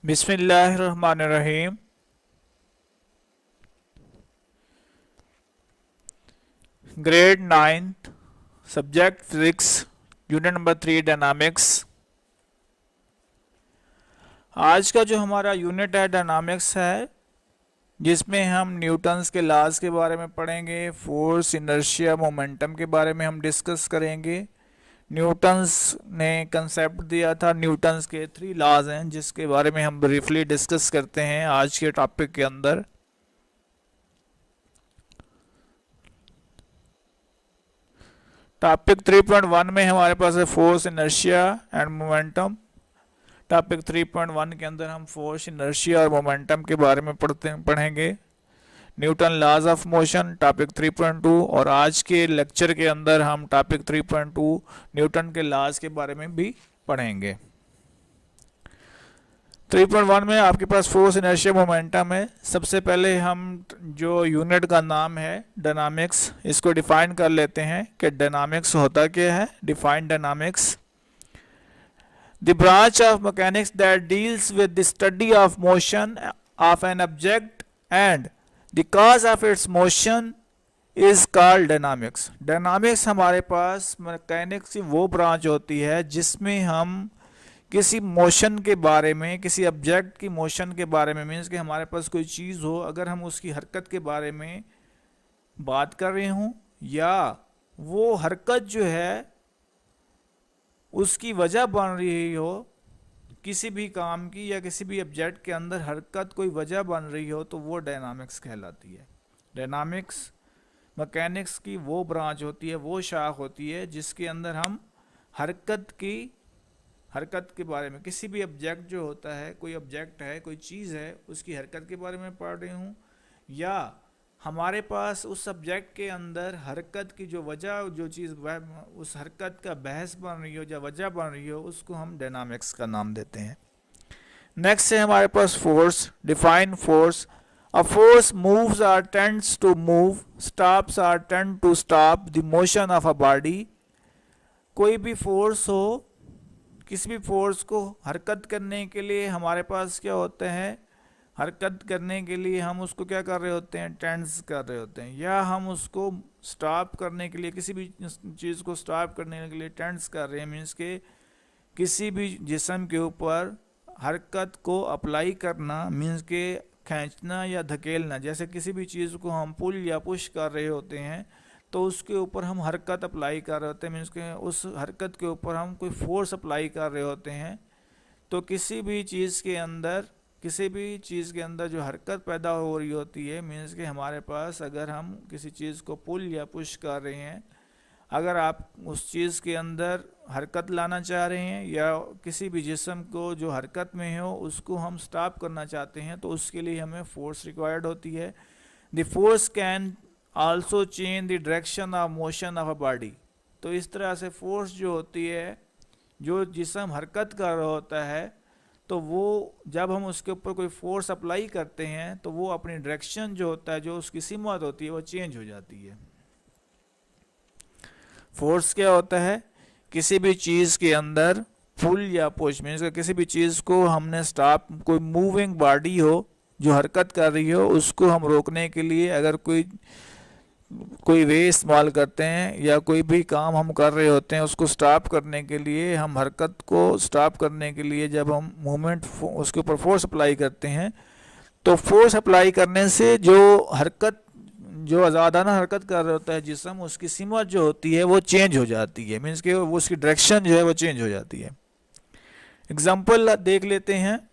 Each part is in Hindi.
बिस्मिल्लाहिर्रहमानिर्रहीम। Grade 9 subject physics, unit number 3 dynamics. आज का जो हमारा यूनिट है डायनामिक्स है, जिसमें हम न्यूटन्स के लॉज के बारे में पढ़ेंगे, फोर्स, इनर्शिया, मोमेंटम के बारे में हम डिस्कस करेंगे। न्यूटन्स ने कंसेप्ट दिया था, न्यूटन्स के 3 लॉज हैं जिसके बारे में हम ब्रीफली डिस्कस करते हैं आज के टॉपिक के अंदर। टॉपिक 3.1 में हमारे पास है force, inertia and momentum. Topic 3.1 के अंदर हम फोर्स, इनर्शिया और मोमेंटम के बारे में पढ़ेंगे। Newton laws of motion topic 3.2, और आज के लेक्चर के अंदर हम टॉपिक 3.2 न्यूटन के लॉज के बारे में भी पढ़ेंगे। 3.1 में आपके पास फोर्स, इनर्शिया, मोमेंटम है। सबसे पहले हम जो यूनिट का नाम है डायनामिक्स, इसको डिफाइन कर लेते हैं कि डायनामिक्स होता क्या है। Define dynamics: the branch of mechanics that deals with the study of motion of an object and the cause of its motion is called dynamics. Dynamics हमारे पास मैकेनिक्स की वो ब्रांच होती है जिसमें हम किसी मोशन के बारे में, किसी ऑब्जेक्ट की मोशन के बारे में, मीन्स कि हमारे पास कोई चीज़ हो, अगर हम उसकी हरकत के बारे में बात कर रहे हों या वो हरकत जो है उसकी वजह बन रही हो, किसी भी काम की या किसी भी ऑब्जेक्ट के अंदर हरकत कोई वजह बन रही हो, तो वो डायनामिक्स कहलाती है। डायनामिक्स मैकेनिक्स की वो ब्रांच होती है, वो शाख होती है जिसके अंदर हम हरकत के बारे में, किसी भी ऑब्जेक्ट जो होता है, कोई ऑब्जेक्ट है, कोई चीज़ है, उसकी हरकत के बारे में पढ़ रहे हूँ, या हमारे पास उस सब्जेक्ट के अंदर हरकत की जो वजह, जो चीज़ उस हरकत का बहस बन रही हो या वजह बन रही हो, उसको हम डायनामिक्स का नाम देते हैं। नेक्स्ट है हमारे पास force. Define force: a force moves or tends to move, stops or tend to stop the motion of a body. कोई भी फोर्स हो, किसी भी फोर्स को हरकत करने के लिए हमारे पास क्या होते हैं, हरकत करने के लिए हम उसको क्या कर रहे होते हैं, टेंड्स कर रहे होते हैं, या हम उसको स्टॉप करने के लिए, किसी भी चीज़ को स्टॉप करने के लिए टेंड्स कर रहे हैं। मीन्स के किसी भी जिस्म के ऊपर हरकत को अप्लाई करना, मीन्स के खींचना या धकेलना। जैसे किसी भी चीज़ को हम पुल या पुश कर रहे होते हैं तो उसके ऊपर हम हरकत अप्लाई कर रहे होते हैं, मीन्स के उस हरकत के ऊपर हम कोई फोर्स अप्लाई कर रहे होते हैं। तो किसी भी चीज़ के अंदर जो हरकत पैदा हो रही होती है, मीन्स के हमारे पास अगर हम किसी चीज़ को पुल या पुश कर रहे हैं, अगर आप उस चीज़ के अंदर हरकत लाना चाह रहे हैं या किसी भी जिस्म को जो हरकत में हो उसको हम स्टॉप करना चाहते हैं, तो उसके लिए हमें फोर्स रिक्वायर्ड होती है। The force can also change the direction of motion of a body. तो इस तरह से फोर्स जो होती है, जो जिस्म हरकत कर रहा होता है, तो वो जब हम उसके ऊपर कोई फोर्स अप्लाई करते हैं तो वो अपनी डायरेक्शन जो होता है, जो उसकी सिमत होती है, वो चेंज हो जाती है। फोर्स क्या होता है, किसी भी चीज़ के अंदर पुल या पुश, मीन्स किसी भी चीज़ को हमने स्टॉप, कोई मूविंग बॉडी हो जो हरकत कर रही हो, उसको हम रोकने के लिए अगर कोई वे इस्तेमाल करते हैं या कोई भी काम हम कर रहे होते हैं, उसको स्टॉप करने के लिए, हम हरकत को स्टॉप करने के लिए जब हम मूवमेंट उसके ऊपर फोर्स अप्लाई करते हैं, तो फोर्स अप्लाई करने से जो आज़ादाना हरकत कर रहा होता है जिस्म, उसकी सिमत जो होती है वो चेंज हो जाती है, मीन्स कि वो उसकी डायरेक्शन जो है वो चेंज हो जाती है। एग्जाम्पल देख लेते हैं।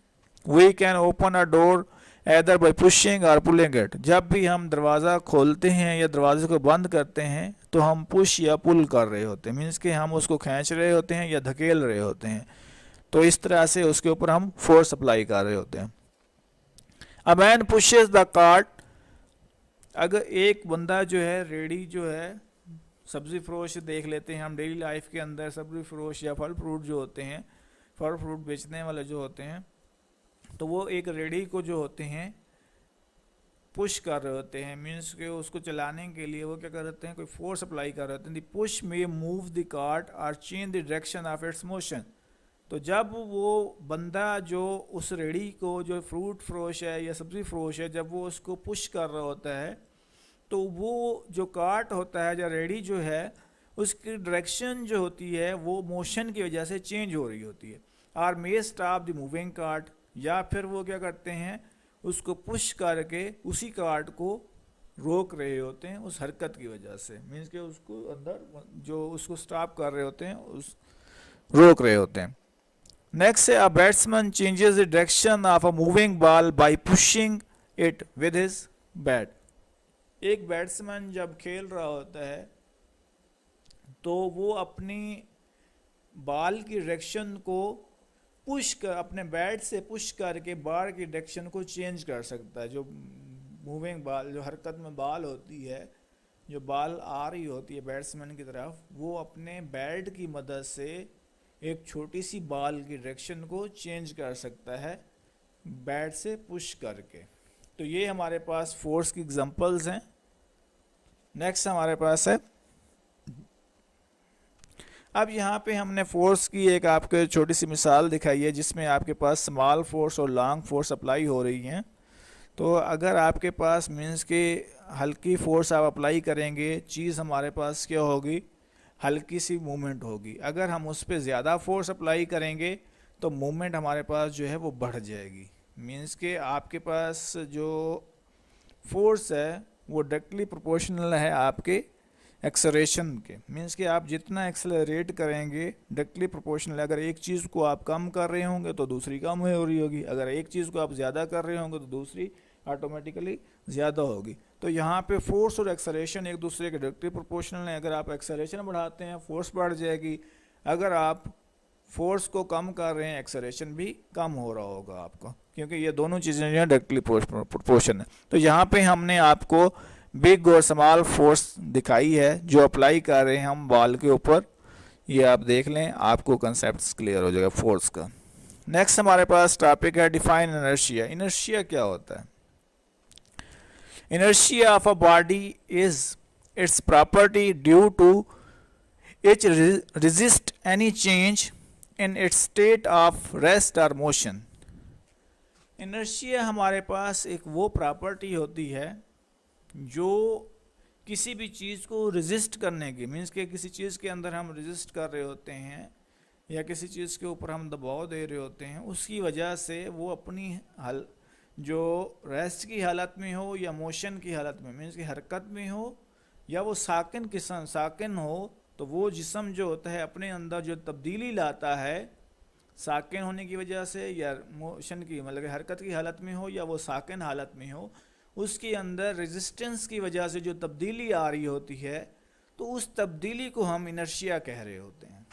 We can open a door either by pushing or pulling it। जब भी हम दरवाज़ा खोलते हैं या दरवाजे को बंद करते हैं तो हम पुश या पुल कर रहे होते हैं, मीन्स कि हम उसको खींच रहे होते हैं या धकेल रहे होते हैं। तो इस तरह से उसके ऊपर हम फोर्स अप्लाई कर रहे होते हैं। A man pushes the cart. अगर एक बंदा जो है, रेडी जो है, सब्ज़ी फरोश देख लेते हैं हम डेली लाइफ के अंदर, सब्ज़ी फरोश या फल फ्रूट जो होते हैं, फल फ्रूट बेचने वाले जो होते हैं, तो वो एक रेडी को जो होते हैं पुश कर रहे होते हैं, मीन्स के उसको चलाने के लिए वो क्या कर रहे हैं, कोई फोर्स अप्लाई कर रहे होते हैं। The push may move the cart or change the direction of its motion. तो जब वो बंदा जो उस रेडी को, जो फ्रूट फरोश है या सब्ज़ी फरोश है, जब वो उसको पुश कर रहा होता है तो वो जो कार्ट होता है या रेडी जो है उसकी डायरेक्शन जो होती है वो मोशन की वजह से चेंज हो रही होती है। Or may stop the moving cart, या फिर वो क्या करते हैं उसको पुश करके उसी कार्ट को रोक रहे होते हैं उस हरकत की वजह से, मीन्स के उसको अंदर जो उसको स्टॉप कर रहे होते हैं उस रोक रहे होते हैं। नेक्स्ट है, a batsman changes the direction of a moving ball by pushing it with his bat. एक बैट्समैन जब खेल रहा होता है तो वो अपनी बॉल की डायरेक्शन को पुश कर, अपने बैट से पुश करके बॉल की डायरेक्शन को चेंज कर सकता है। जो मूविंग बॉल, जो हरकत में बॉल होती है, जो बॉल आ रही होती है बैट्समैन की तरफ, वो अपने बैट की मदद से एक छोटी सी बॉल की डायरेक्शन को चेंज कर सकता है बैट से पुश करके। तो ये हमारे पास फोर्स की एग्जांपल्स हैं। नेक्स्ट हमारे पास है, अब यहाँ पे हमने फोर्स की एक आपके छोटी सी मिसाल दिखाई है जिसमें आपके पास स्मॉल फोर्स और लॉन्ग फोर्स अप्लाई हो रही हैं। तो अगर आपके पास मीन्स के हल्की फोर्स आप अप्लाई करेंगे, चीज़ हमारे पास क्या होगी, हल्की सी मूवमेंट होगी। अगर हम उस पर ज़्यादा फोर्स अप्लाई करेंगे तो मूवमेंट हमारे पास जो है वो बढ़ जाएगी। मीन्स के आपके पास जो फोर्स है वो डायरेक्टली प्रोपोर्शनल है आपके एक्सेलरेशन के। मीन्स कि आप जितना एक्सेलरेट करेंगे डायरेक्टली प्रोपोर्शनल। अगर एक चीज़ को आप कम कर रहे होंगे तो दूसरी कम हो रही होगी, अगर एक चीज़ को आप ज़्यादा कर रहे होंगे तो दूसरी ऑटोमेटिकली ज़्यादा होगी। तो यहाँ पे फोर्स और एक्सेलरेशन एक दूसरे के डायरेक्टली प्रोपोर्शनल है। अगर आप एक्सेलरेशन बढ़ाते हैं फोर्स बढ़ जाएगी, अगर आप फोर्स को कम कर रहे हैं एक्सेलरेशन भी कम हो रहा होगा आपका, क्योंकि ये दोनों चीज़ें जो है डायरेक्टली प्रोपोर्शन है। तो यहाँ पे हमने आपको बिग और स्मॉल फोर्स दिखाई है जो अप्लाई कर रहे हैं हम बॉल के ऊपर। ये आप देख लें, आपको कंसेप्ट क्लियर हो जाएगा फोर्स का। नेक्स्ट हमारे पास टॉपिक है डिफाइन इनर्शिया। इनर्शिया क्या होता है? Inertia of a body is its property due to it resist any change in its state of rest or motion। Inertia हमारे पास एक वो प्रॉपर्टी होती है जो किसी भी चीज़ को रेजिस्ट करने की, मीन्स के किसी चीज़ के अंदर हम रेजिस्ट कर रहे होते हैं या किसी चीज़ के ऊपर हम दबाव दे रहे होते हैं, उसकी वजह से वो अपनी जो रेस्ट की हालत में हो या मोशन की हालत में, मीन्स की हरकत में हो या वो साकिन हो, तो वो जिस्म जो होता है अपने अंदर जो तब्दीली लाता है साकिन होने की वजह से या मोशन की मतलब हरकत की हालत में हो या वो साकिन हालत में हो, उसके अंदर रेजिस्टेंस की वजह से जो तब्दीली आ रही होती है, तो उस तब्दीली को हम इनर्शिया कह रहे होते हैं।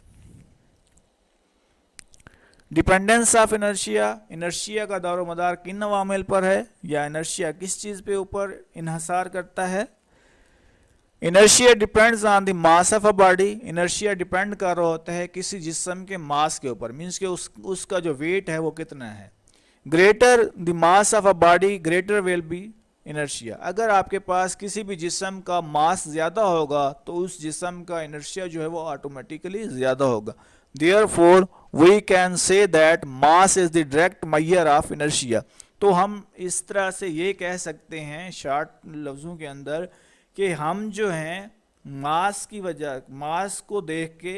डिपेंडेंस ऑफ इनर्शिया, इनर्शिया का दारो मदार किन अवामिल पर है या इनर्शिया किस चीज़ पे ऊपर इन्हसार करता है। Inertia depends on the mass of a body. Inertia depend कर रहा होता है किसी जिस्म के मास के ऊपर, मीन्स के उसका जो वेट है वो कितना है। Greater the mass of a body greater will be inertia. अगर आपके पास किसी भी जिस्म का मास ज़्यादा होगा तो उस जिस्म का इनर्शिया जो है वो ऑटोमेटिकली ज़्यादा होगा। Therefore, we can say that mass is the direct measure of inertia। तो हम इस तरह से ये कह सकते हैं शॉर्ट लफ्ज़ों के अंदर कि हम जो हैं मास की वजह, मास को देख के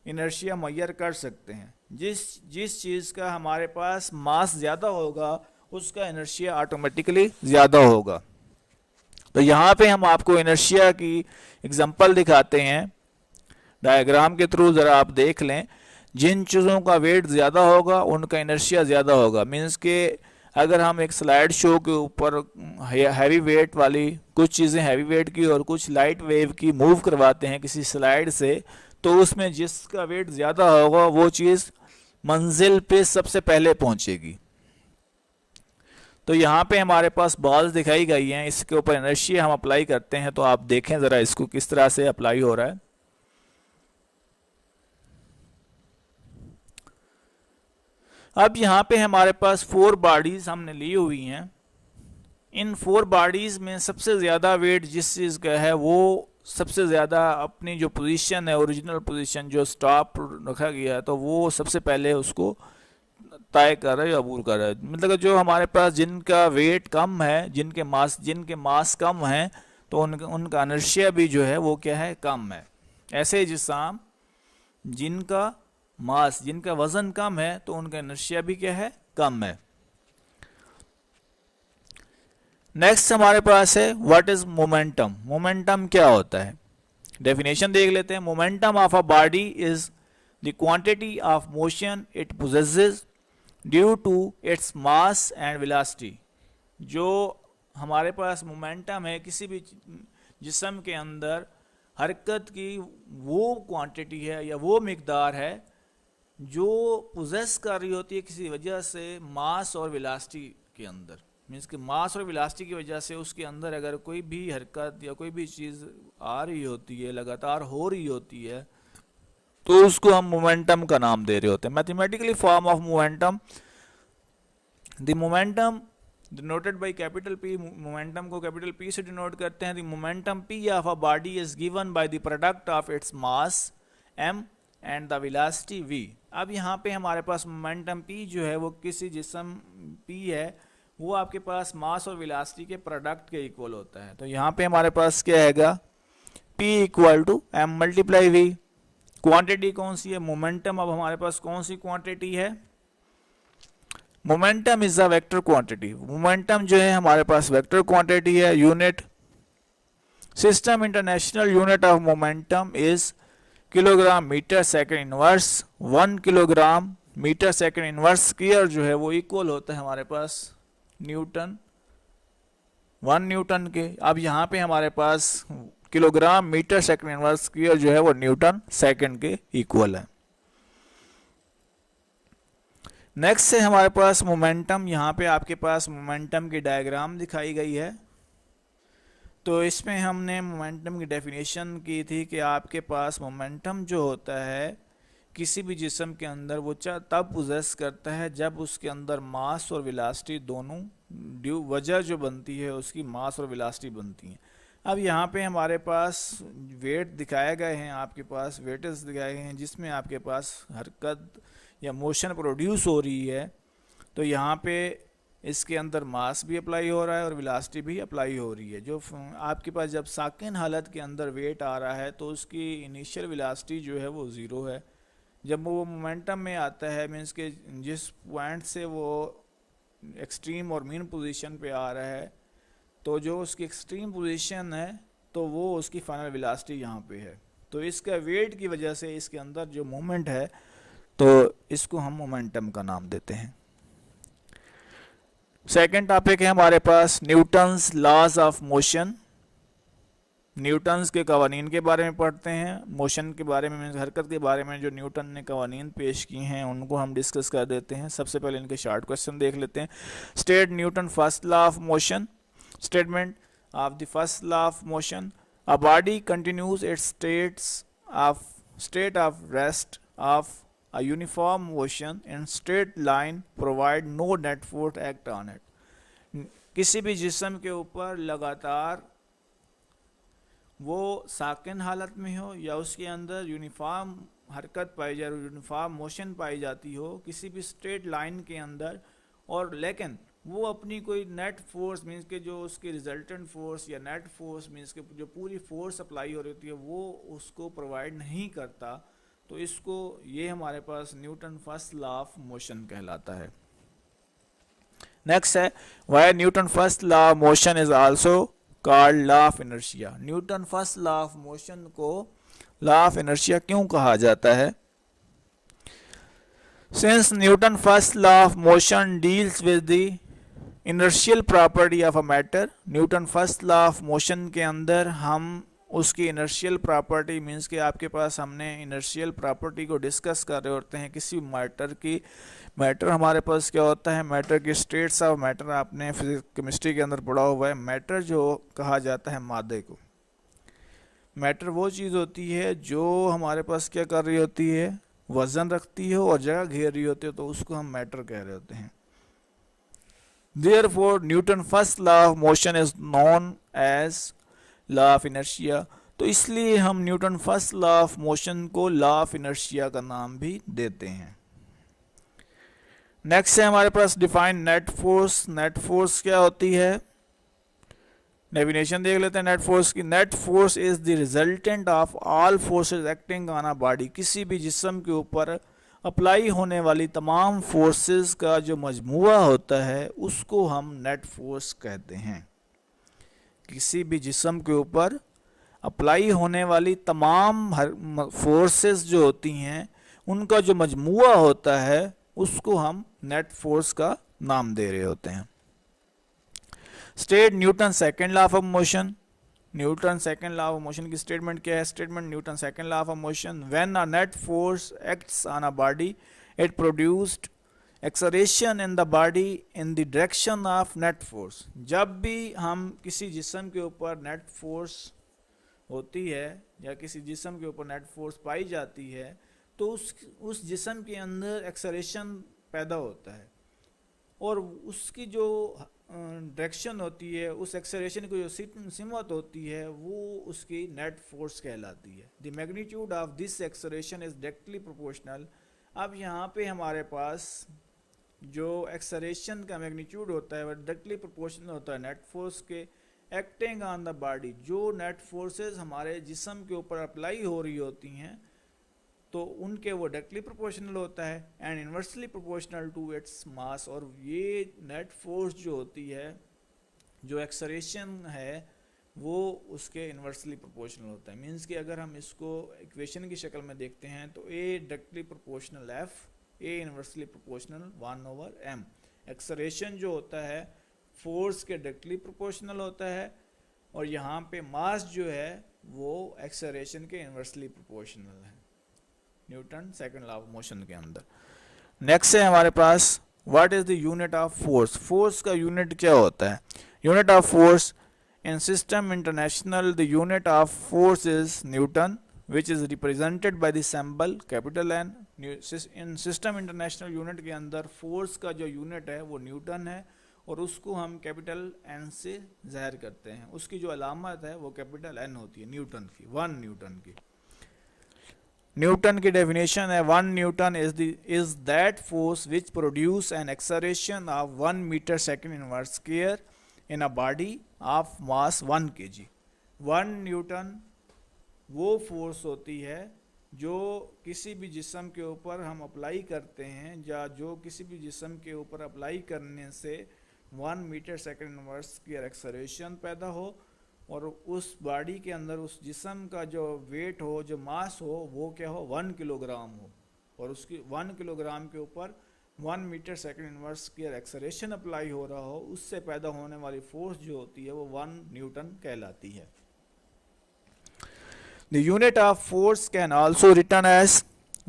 इनर्शिया मेजर कर सकते हैं। जिस चीज़ का हमारे पास मास ज़्यादा होगा उसका इनर्शिया ऑटोमेटिकली ज़्यादा होगा। तो यहाँ पे हम आपको इनर्शिया की एग्जांपल दिखाते हैं डायग्राम के थ्रू, ज़रा आप देख लें। जिन चीज़ों का वेट ज़्यादा होगा उनका इनर्शिया ज़्यादा होगा। मीन्स के अगर हम एक स्लाइड शो के ऊपर हैवी वेट वाली कुछ चीज़ें हैवी वेट की और कुछ लाइट वेव की मूव करवाते हैं किसी स्लाइड से, तो उसमें जिसका वेट ज़्यादा होगा वो चीज़ मंजिल पे सबसे पहले पहुंचेगी। तो यहाँ पे हमारे पास बॉल्स दिखाई गई हैं, इसके ऊपर इनर्शिया हम अप्लाई करते हैं। तो आप देखें ज़रा इसको किस तरह से अप्लाई हो रहा है। अब यहाँ पे हमारे पास 4 बॉडीज हमने ली हुई हैं। इन 4 बॉडीज में सबसे ज़्यादा वेट जिस चीज़ का है वो सबसे ज़्यादा अपनी जो पोजीशन है, ओरिजिनल पोजीशन जो स्टॉप रखा गया है, तो वो सबसे पहले उसको तय कर रहा है, अबूर कर रहा है। मतलब कि जो हमारे पास जिनका वेट कम है, जिनके मास कम है, तो उनका इनर्शिया भी जो है वो क्या है, कम है। ऐसे ही जिसम जिनका वजन कम है, तो उनका इनर्शिया भी क्या है, कम है। नेक्स्ट हमारे पास है व्हाट इज मोमेंटम। मोमेंटम क्या होता है, डेफिनेशन देख लेते हैं। Momentum of a body is the quantity of motion it possesses due to its mass and velocity. जो हमारे पास मोमेंटम है किसी भी जिस्म के अंदर, हरकत की वो क्वांटिटी है या वो मिकदार है जो पोजेस कर रही होती है किसी वजह से मास और वेलोसिटी के अंदर। मीन्स कि मास और वेलोसिटी की वजह से उसके अंदर अगर कोई भी हरकत या कोई भी चीज़ आ रही होती है, लगातार हो रही होती है, तो उसको हम मोमेंटम का नाम दे रहे होते हैं। Mathematically form of momentum, the momentum denoted by capital P. Momentum को कैपिटल पी से डिनोट करते हैं। The momentum P of a body is given by the product of its mass m and the velocity v। अब यहाँ पे हमारे पास मोमेंटम p जो है वो किसी जिस्म p है, वो आपके पास मास और वेलोसिटी के प्रोडक्ट के इक्वल होता है। तो यहाँ पे हमारे पास क्या आएगा, p equal to m multiply v। Quantity कौन सी है, मोमेंटम। अब हमारे पास कौन सी क्वांटिटी है, momentum is a vector quantity. Momentum जो है हमारे पास वेक्टर क्वांटिटी है। Unit system international unit of momentum is kilogram metre second inverse. 1 kilogram metre second inverse square जो है वो इक्वल होता है हमारे पास न्यूटन, 1 न्यूटन के। अब यहाँ पे हमारे पास kilogram metre second inverse square जो है वो न्यूटन सेकंड के इक्वल है। नेक्स्ट है हमारे पास मोमेंटम। यहाँ पे आपके पास मोमेंटम की डायग्राम दिखाई गई है। तो इसमें हमने मोमेंटम की डेफिनेशन की थी कि आपके पास मोमेंटम जो होता है किसी भी जिस्म के अंदर वो तब पोजेस करता है जब उसके अंदर मास और वेलोसिटी दोनों वजह जो बनती है उसकी मास और वेलोसिटी बनती है। अब यहाँ पे हमारे पास वेट दिखाए गए हैं, आपके पास वेटेज दिखाए गए हैं जिसमें आपके पास हरकत या मोशन प्रोड्यूस हो रही है। तो यहाँ पे इसके अंदर मास भी अप्लाई हो रहा है और वेलोसिटी भी अप्लाई हो रही है। जो आपके पास जब साकिन हालत के अंदर वेट आ रहा है तो उसकी इनिशियल वेलोसिटी जो है वो ज़ीरो है। जब वो मोमेंटम में आता है, मीन्स के जिस पॉइंट से वो एक्सट्रीम और मीन पोजीशन पे आ रहा है, तो जो उसकी एक्सट्रीम पोजीशन है तो वो उसकी फाइनल वेलोसिटी यहाँ पे है। तो इसका वेट की वजह से इसके अंदर जो मूवमेंट है तो इसको हम मोमेंटम का नाम देते हैं। सेकेंड टॉपिक है हमारे पास Newton's laws of motion. Newton's के कवानीन के बारे में पढ़ते हैं। मोशन के बारे में, हरकत के बारे में जो न्यूटन ने कवानीन पेश की हैं उनको हम डिस्कस कर देते हैं। सबसे पहले इनके शॉर्ट क्वेश्चन देख लेते हैं। State Newton first law of motion. Statement of the first law of motion, a body continues it's state of rest of a uniform motion in straight line provide no net force act on it। किसी भी जिस्म के ऊपर लगातार वो साकिन हालत में हो या उसके अंदर यूनिफॉर्म हरकत पाई जा रही, यूनिफॉर्म मोशन पाई जाती हो किसी भी स्ट्रेट लाइन के अंदर, और लेकिन वो अपनी कोई नेट फोर्स मीन्स के जो उसकी रिजल्टेंट फोर्स या नेट फोर्स मीन्स के जो पूरी फोर्स अप्लाई हो रही होती है वो उसको प्रोवाइड नहीं करता, तो इसको ये हमारे पास Newton first law of motion कहलाता है। नेक्स्ट है why Newton first law of motion is also called law of inertia. Newton first law of motion को लॉ ऑफ इनर्शिया क्यों कहा जाता है? Since Newton first law of motion deals with the inertial property of a matter. Newton first law of motion के अंदर हम उसकी इनर्शियल प्रॉपर्टी मीन्स कि आपके पास हमने इनर्शियल प्रॉपर्टी को डिस्कस कर रहे होते हैं किसी मैटर की। मैटर हमारे पास क्या होता है, मैटर की स्टेट्स ऑफ मैटर आपने फिजिक्स केमिस्ट्री के अंदर पढ़ा हुआ है। मैटर जो कहा जाता है मादे को, मैटर वो चीज़ होती है जो हमारे पास क्या कर रही होती है, वजन रखती हो और जगह घेर रही होती है, तो उसको हम मैटर कह रहे होते हैं। Therefore, Newton first law of motion is known as law of inertia। तो इसलिए हम Newton first law of motion को लॉ ऑफ इनर्शिया का नाम भी देते हैं। नेक्स्ट है हमारे पास define net force. Net force क्या होती है, डेफिनेशन देख लेते हैं नेट फोर्स की। Net force is the resultant of all forces acting on a body. किसी भी जिस्म के ऊपर अप्लाई होने वाली तमाम फोर्सेस का जो मजमुआ होता है उसको हम नेट फोर्स कहते हैं। किसी भी जिस्म के ऊपर अप्लाई होने वाली तमाम फोर्सेस जो होती हैं उनका जो मजमुआ होता है उसको हम नेट फोर्स का नाम दे रहे होते हैं। State Newton second law of motion. Newton second law of motion की स्टेटमेंट क्या है? Statement Newton second law of motion, when a net force acts on a body it produced acceleration in the body in the direction of net force. जब भी हम किसी जिस्म के ऊपर नेट फोर्स होती है या किसी जिस्म के ऊपर नेट फोर्स पाई जाती है तो उस जिस्म के अंदर एक्सलेरेशन पैदा होता है और उसकी जो डायरेक्शन होती है, उस एक्सेलरेशन की जो सिमत होती है वो उसकी नेट फोर्स कहलाती है। The magnitude of this acceleration is directly proportional. अब यहाँ पे हमारे पास जो एक्सेलरेशन का मैग्नीट्यूड होता है वह डायरेक्टली प्रोपोर्शनल होता है नेट फोर्स के एक्टिंग ऑन द बॉडी। जो नेट फोर्सेस हमारे जिस्म के ऊपर अप्लाई हो रही होती हैं तो उनके वो डायरेक्टली प्रोपोर्शनल होता है and inversely proportional to its mass. और ये नेट फोर्स जो होती है, जो एक्सेलरेशन है, वो उसके इन्वर्सली प्रोपोर्शनल होता है। मींस कि अगर हम इसको इक्वेशन की शक्ल में देखते हैं तो ए डायरेक्टली प्रोपोर्शनल एफ, ए इन्वर्सली प्रोपोर्शनल 1/m। एक्सेलरेशन जो होता है फोर्स के डायरेक्टली प्रोपोर्शनल होता है और यहाँ पे मास जो है वो एक्सेलरेशन के इन्वर्सली प्रोपोर्शनल है Newton second law of motion के अंदर। नेक्स्ट है हमारे पास what is the unit of force. Force का यूनिट क्या होता है? Unit of force in system international the unit of force is newton which is represented by the symbol capital N. In system international unit के अंदर फोर्स का जो यूनिट है वो न्यूटन है और उसको हम कैपिटल एन से जाहिर करते हैं। उसकी जो अलामत है वो कैपिटल एन होती है न्यूटन की, 1 न्यूटन की। न्यूटन की डेफिनेशन है 1 Newton is that force which produce an acceleration of 1 metre second inverse square in a body of mass 1 kg। 1 Newton वो फोर्स होती है जो किसी भी जिस्म के ऊपर हम अप्लाई करते हैं या जो किसी भी जिस्म के ऊपर अप्लाई करने से 1 metre second inverse square acceleration पैदा हो और उस बॉडी के अंदर उस जिस्म का जो वेट हो, जो मास हो, वो क्या हो, 1 किलोग्राम हो और उसकी 1 किलोग्राम के ऊपर 1 metre second inverse square acceleration apply हो रहा हो, उससे पैदा होने वाली फोर्स जो होती है वो 1 न्यूटन कहलाती है। The unit of force can also written as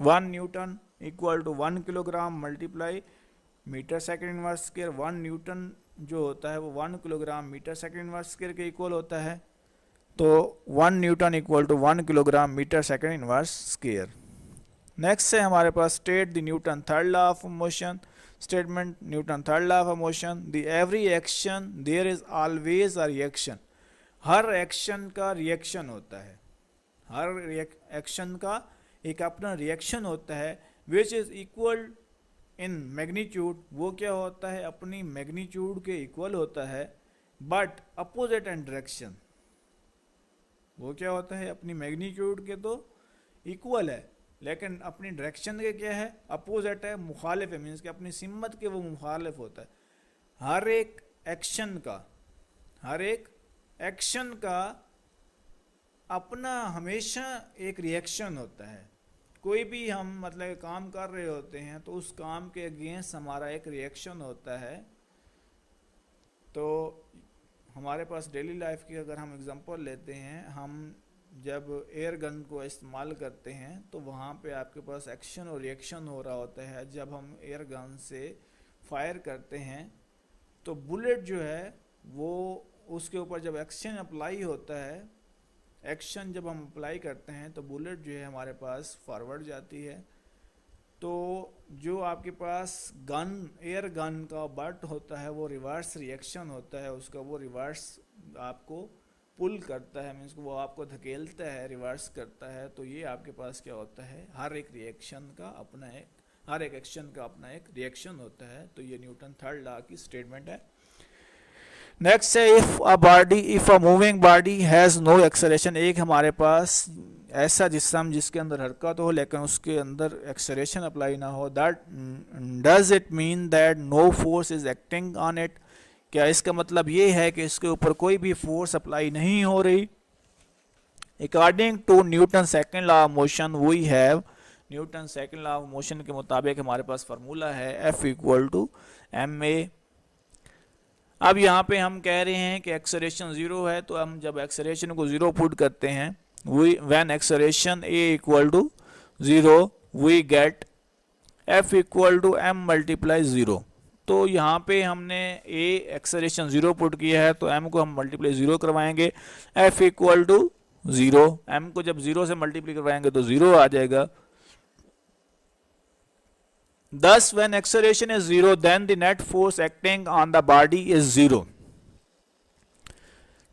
1 newton equal to 1 kilogram multiply metre second inverse square. 1 newton जो होता है वो 1 kilogram metre second inverse square के इक्वल होता है। तो 1 newton equal to 1 kilogram metre second inverse square. Next है हमारे पास state the Newton third law of motion. Statement Newton third law of motion, the every action there is always a reaction. हर एक्शन का रिएक्शन होता है, हर एक्शन का एक अपना रिएक्शन होता है which is equal in magnitude. वो क्या होता है, अपनी मैग्नीट्यूड के इक्वल होता है, बट अपोजिट एंड डायरेक्शन। वो क्या होता है, अपनी मैग्नीट्यूड के तो इक्वल है लेकिन अपनी डायरेक्शन के क्या है, अपोजिट है, मुखालिफ है। मीन्स कि अपनी सिम्मत के वो मुखालिफ होता है। हर एक एक्शन का अपना हमेशा एक रिएक्शन होता है। कोई भी हम मतलब काम कर रहे होते हैं तो उस काम के अगेंस्ट हमारा एक रिएक्शन होता है। तो हमारे पास डेली लाइफ की अगर हम एग्जांपल लेते हैं, हम जब एयर गन को इस्तेमाल करते हैं तो वहाँ पे आपके पास एक्शन और रिएक्शन हो रहा होता है। जब हम एयर गन से फायर करते हैं तो बुलेट जो है वो उसके ऊपर जब एक्शन अप्लाई होता है, एक्शन जब हम अप्लाई करते हैं तो बुलेट जो है हमारे पास फॉरवर्ड जाती है। तो जो आपके पास गन, एयर गन का बट होता है वो रिवर्स रिएक्शन होता है उसका, वो रिवर्स आपको पुल करता है, मीन्स वो आपको धकेलता है, रिवर्स करता है, तो ये आपके पास क्या होता है, हर एक रिएक्शन का अपना एक, हर एक एक्शन का अपना एक रिएक्शन होता है। तो ये न्यूटन थर्ड लॉ की स्टेटमेंट है। नेक्स्ट है if a moving body has no acceleration, एक हमारे पास ऐसा जिस्म जिसके अंदर हरकत हो लेकिन उसके अंदर एक्सेलरेशन अप्लाई ना हो, that does it mean that no force is acting on it, क्या इसका मतलब ये है कि इसके ऊपर कोई भी फोर्स अप्लाई नहीं हो रही? According to Newton second law of motion we have, Newton second law of motion के मुताबिक हमारे पास फार्मूला है F इक्वल टू ma। अब यहाँ पे हम कह रहे हैं कि एक्सेलरेशन जीरो है, तो हम जब एक्सेलरेशन को जीरो पुट करते हैं, when acceleration a equal to zero we get F equal to m multiply zero. तो यहाँ पे हमने a एक्सेलरेशन जीरो पुट किया है, तो m को हम मल्टीप्लाई जीरो करवाएंगे, F equal to zero, m को जब जीरो से मल्टीप्लाई करवाएंगे तो जीरो आ जाएगा। Thus, when acceleration is zero, then the net force acting on the body is zero.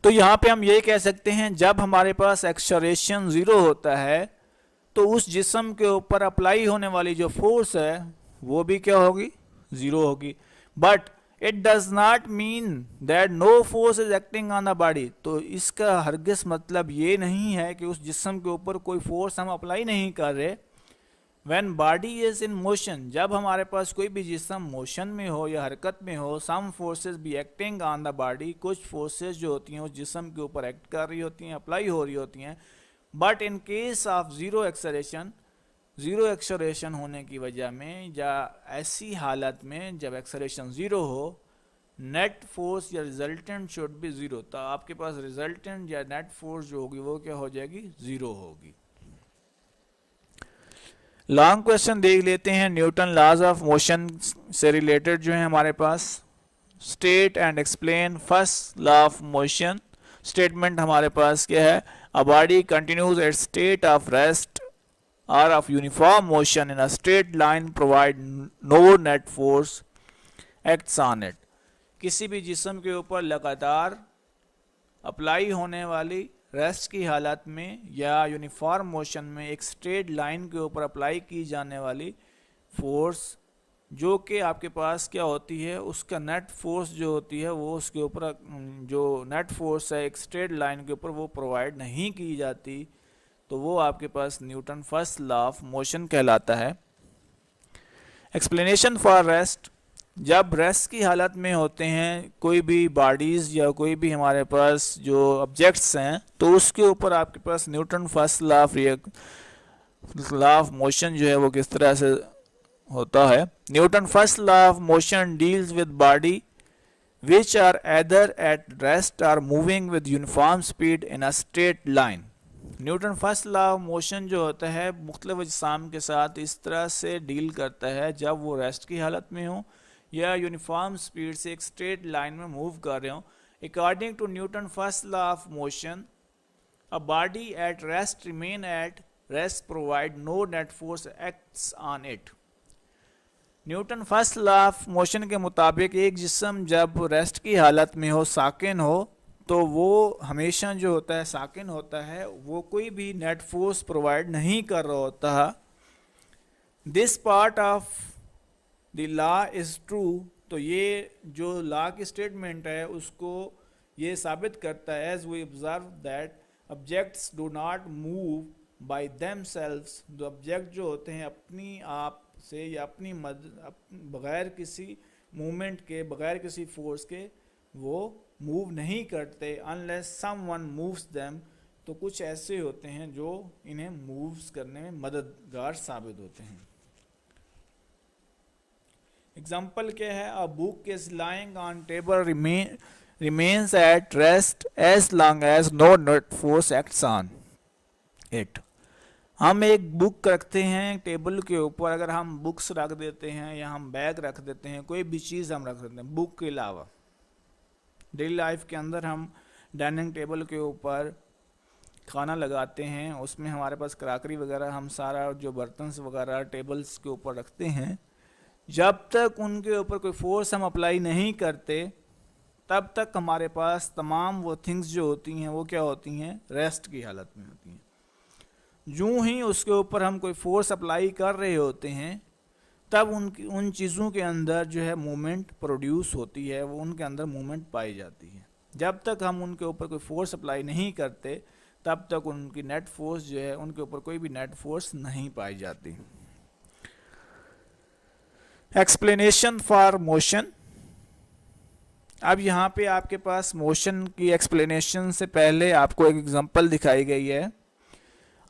तो यहाँ पे हम ये कह सकते हैं जब हमारे पास एक्सेलरेशन जीरो होता है तो उस जिस्म के ऊपर अप्लाई होने वाली जो फोर्स है वो भी क्या होगी, जीरो होगी। But it does not mean that no force is acting on the body, तो इसका हरगिज मतलब ये नहीं है कि उस जिस्म के ऊपर कोई फोर्स हम अप्लाई नहीं कर रहे। When body is in motion, जब हमारे पास कोई भी जिस्म मोशन में हो या हरकत में हो, some forces be acting on the body, कुछ फोर्सेस जो होती हैं उस जिस्म के ऊपर एक्ट कर रही होती हैं, अप्लाई हो रही होती हैं। But in case of zero acceleration होने की वजह में या ऐसी हालत में जब एक्सेलरेशन जीरो हो, नेट फोर्स या रिजल्टेंट शुड बी जीरो, तो आपके पास रिजल्टेंट या नेट फोर्स जो होगी वो क्या हो जाएगी, जीरो होगी। लॉन्ग क्वेश्चन देख लेते हैं न्यूटन लॉज ऑफ मोशन से रिलेटेड जो है हमारे पास। State and explain first law of motion. Statement हमारे पास क्या है, a body continues at state of rest और of uniform motion in a straight line provide no net force acts on it. किसी भी जिस्म के ऊपर लगातार अप्लाई होने वाली रेस्ट की हालत में या यूनिफॉर्म मोशन में एक स्ट्रेट लाइन के ऊपर अप्लाई की जाने वाली फोर्स जो कि आपके पास क्या होती है, उसका नेट फोर्स जो होती है वो उसके ऊपर जो नेट फोर्स है एक स्ट्रेट लाइन के ऊपर वो प्रोवाइड नहीं की जाती, तो वो आपके पास Newton first law of motion कहलाता है। एक्सप्लेनेशन फॉर रेस्ट, जब रेस्ट की हालत में होते हैं कोई भी बॉडीज़ या कोई भी हमारे पास जो ऑब्जेक्ट्स हैं, तो उसके ऊपर आपके पास Newton first law of motion जो है वो किस तरह से होता है। Newton first law of motion deals with body which are either at rest or moving with uniform speed in a straight line. Newton first law of motion जो होता है मुख्तलिफ अजसाम के साथ इस तरह से डील करता है जब वो रेस्ट की हालत में हो या यूनिफॉर्म स्पीड से एक स्ट्रेट लाइन में मूव कर रहे हो। According to Newton first law of motion, a body at rest remain at rest provide no net force acts on it. Newton first law of motion के मुताबिक एक जिस्म जब रेस्ट की हालत में हो, साकिन हो, तो वो हमेशा जो होता है साकिन होता है, वो कोई भी नेट फोर्स प्रोवाइड नहीं कर रहा होता। This part of the law is true, तो ये जो लॉ की स्टेटमेंट है उसको ये साबित करता है as we observe that objects do not move by themselves. जो ऑब्जेक्ट जो होते हैं अपनी आप से या अपनी बगैर किसी मूवमेंट के, बगैर किसी फोर्स के वो मूव नहीं करते, अनलेस समवन मूव्स देम, तो कुछ ऐसे होते हैं जो इन्हें मूव्स करने में मददगार साबित होते हैं। एग्जाम्पल क्या है, a book is lying on table remains at rest as long as no net force acts on it. हम एक बुक रखते हैं टेबल के ऊपर, अगर हम बुक्स रख देते हैं या हम बैग रख देते हैं, कोई भी चीज़ हम रख देते हैं बुक के अलावा, डेली लाइफ के अंदर हम डाइनिंग टेबल के ऊपर खाना लगाते हैं, उसमें हमारे पास क्रॉकरी वगैरह, हम सारा जो बर्तन वगैरह टेबल्स के ऊपर रखते हैं, जब तक उनके ऊपर कोई फोर्स हम अप्लाई नहीं करते तब तक हमारे पास तमाम वो थिंग्स जो होती हैं वो क्या होती हैं, रेस्ट की हालत में होती हैं। यूं ही उसके ऊपर हम कोई फोर्स अप्लाई कर रहे होते हैं तब उन चीज़ों के अंदर जो है मूवमेंट प्रोड्यूस होती है, वो उनके अंदर मूवमेंट पाई जाती है। जब तक हम उनके ऊपर कोई फोर्स अप्लाई नहीं करते तब तक उनकी नेट फोर्स जो है, उनके ऊपर कोई भी नेट फोर्स नहीं पाई जाती। Explanation for motion. अब यहाँ पे आपके पास मोशन की एक्सप्लेनेशन से पहले आपको एक एग्जांपल दिखाई गई है।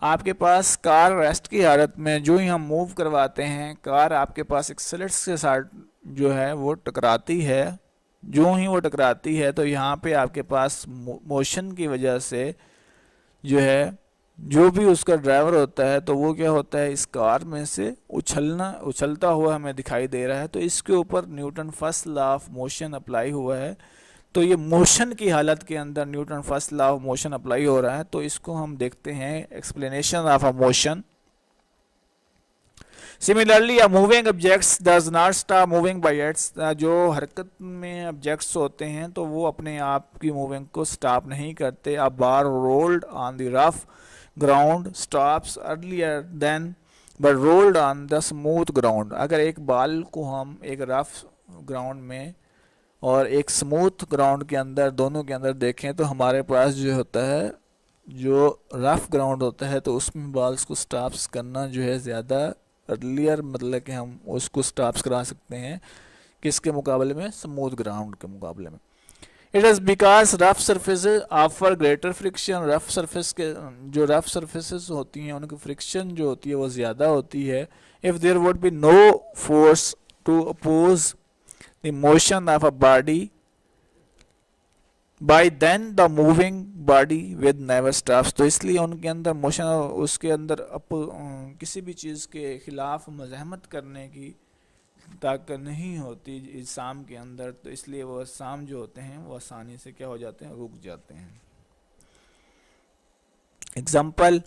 आपके पास कार रेस्ट की हालत में जो ही हम मूव करवाते हैं, कार आपके पास एक्सेलरेट्स के साथ जो है वो टकराती है। जो ही वो टकराती है तो यहाँ पे आपके पास मोशन की वजह से जो है, जो भी उसका ड्राइवर होता है तो वो क्या होता है, इस कार में से उछलता हुआ हमें दिखाई दे रहा है। तो इसके ऊपर Newton first law of motion apply हुआ है। तो ये मोशन की हालत के अंदर Newton first law of motion apply हो रहा है। तो इसको हम देखते हैं explanation of a motion. Similarly a moving objects does not stop moving bye it's. जो हरकत में ऑब्जेक्ट्स होते हैं तो वो अपने आप की मूविंग को स्टॉप नहीं करते। A ball rolled on the rough ground stops earlier than but rolled on the smooth ground. अगर एक बाल को हम एक रफ ग्राउंड में और एक स्मूथ ग्राउंड के अंदर, दोनों के अंदर देखें तो हमारे पास जो होता है, जो रफ ग्राउंड होता है तो उसमें बाल्स को स्टॉप्स करना जो है ज़्यादा अर्लियर, मतलब कि हम उसको स्टॉप्स करा सकते हैं किसके मुकाबले में, स्मूथ ग्राउंड के मुकाबले में। It is because rough surfaces offer greater friction. Rough surface के जो रफ सर्फेसेस होती हैं उनकी फ्रिक्शन जो होती है वो ज़्यादा होती है। If there would be no force to oppose the motion of a body by then the moving body with never stops। तो इसलिए उनके अंदर मोशन, उसके अंदर किसी भी चीज़ के खिलाफ मज़ाहमत करने की ताकत नहीं होती इस शाम के अंदर। तो इसलिए वो शाम जो होते हैं वो आसानी से क्या हो जाते हैं, रुक जाते हैं। Example,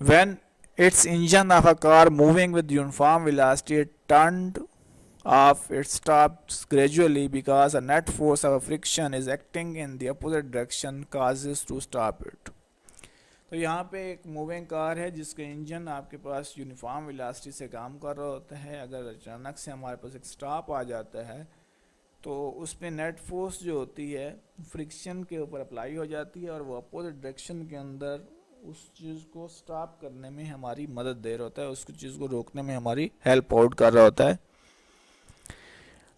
when its engine of a car moving with uniform velocity turned off, it stops gradually because a net force of friction is acting in the opposite direction causes to stop it। तो यहाँ पे एक मूविंग कार है जिसका इंजन आपके पास यूनिफॉर्म वेलोसिटी से काम कर रहा होता है। अगर अचानक से हमारे पास एक स्टॉप आ जाता है तो उसमें नेट फोर्स जो होती है फ्रिक्शन के ऊपर अप्लाई हो जाती है और वो अपोजिट डायरेक्शन के अंदर उस चीज़ को स्टॉप करने में हमारी मदद दे रहा होता है, उसको चीज़ को रोकने में हमारी हेल्प आउट कर रहा होता है।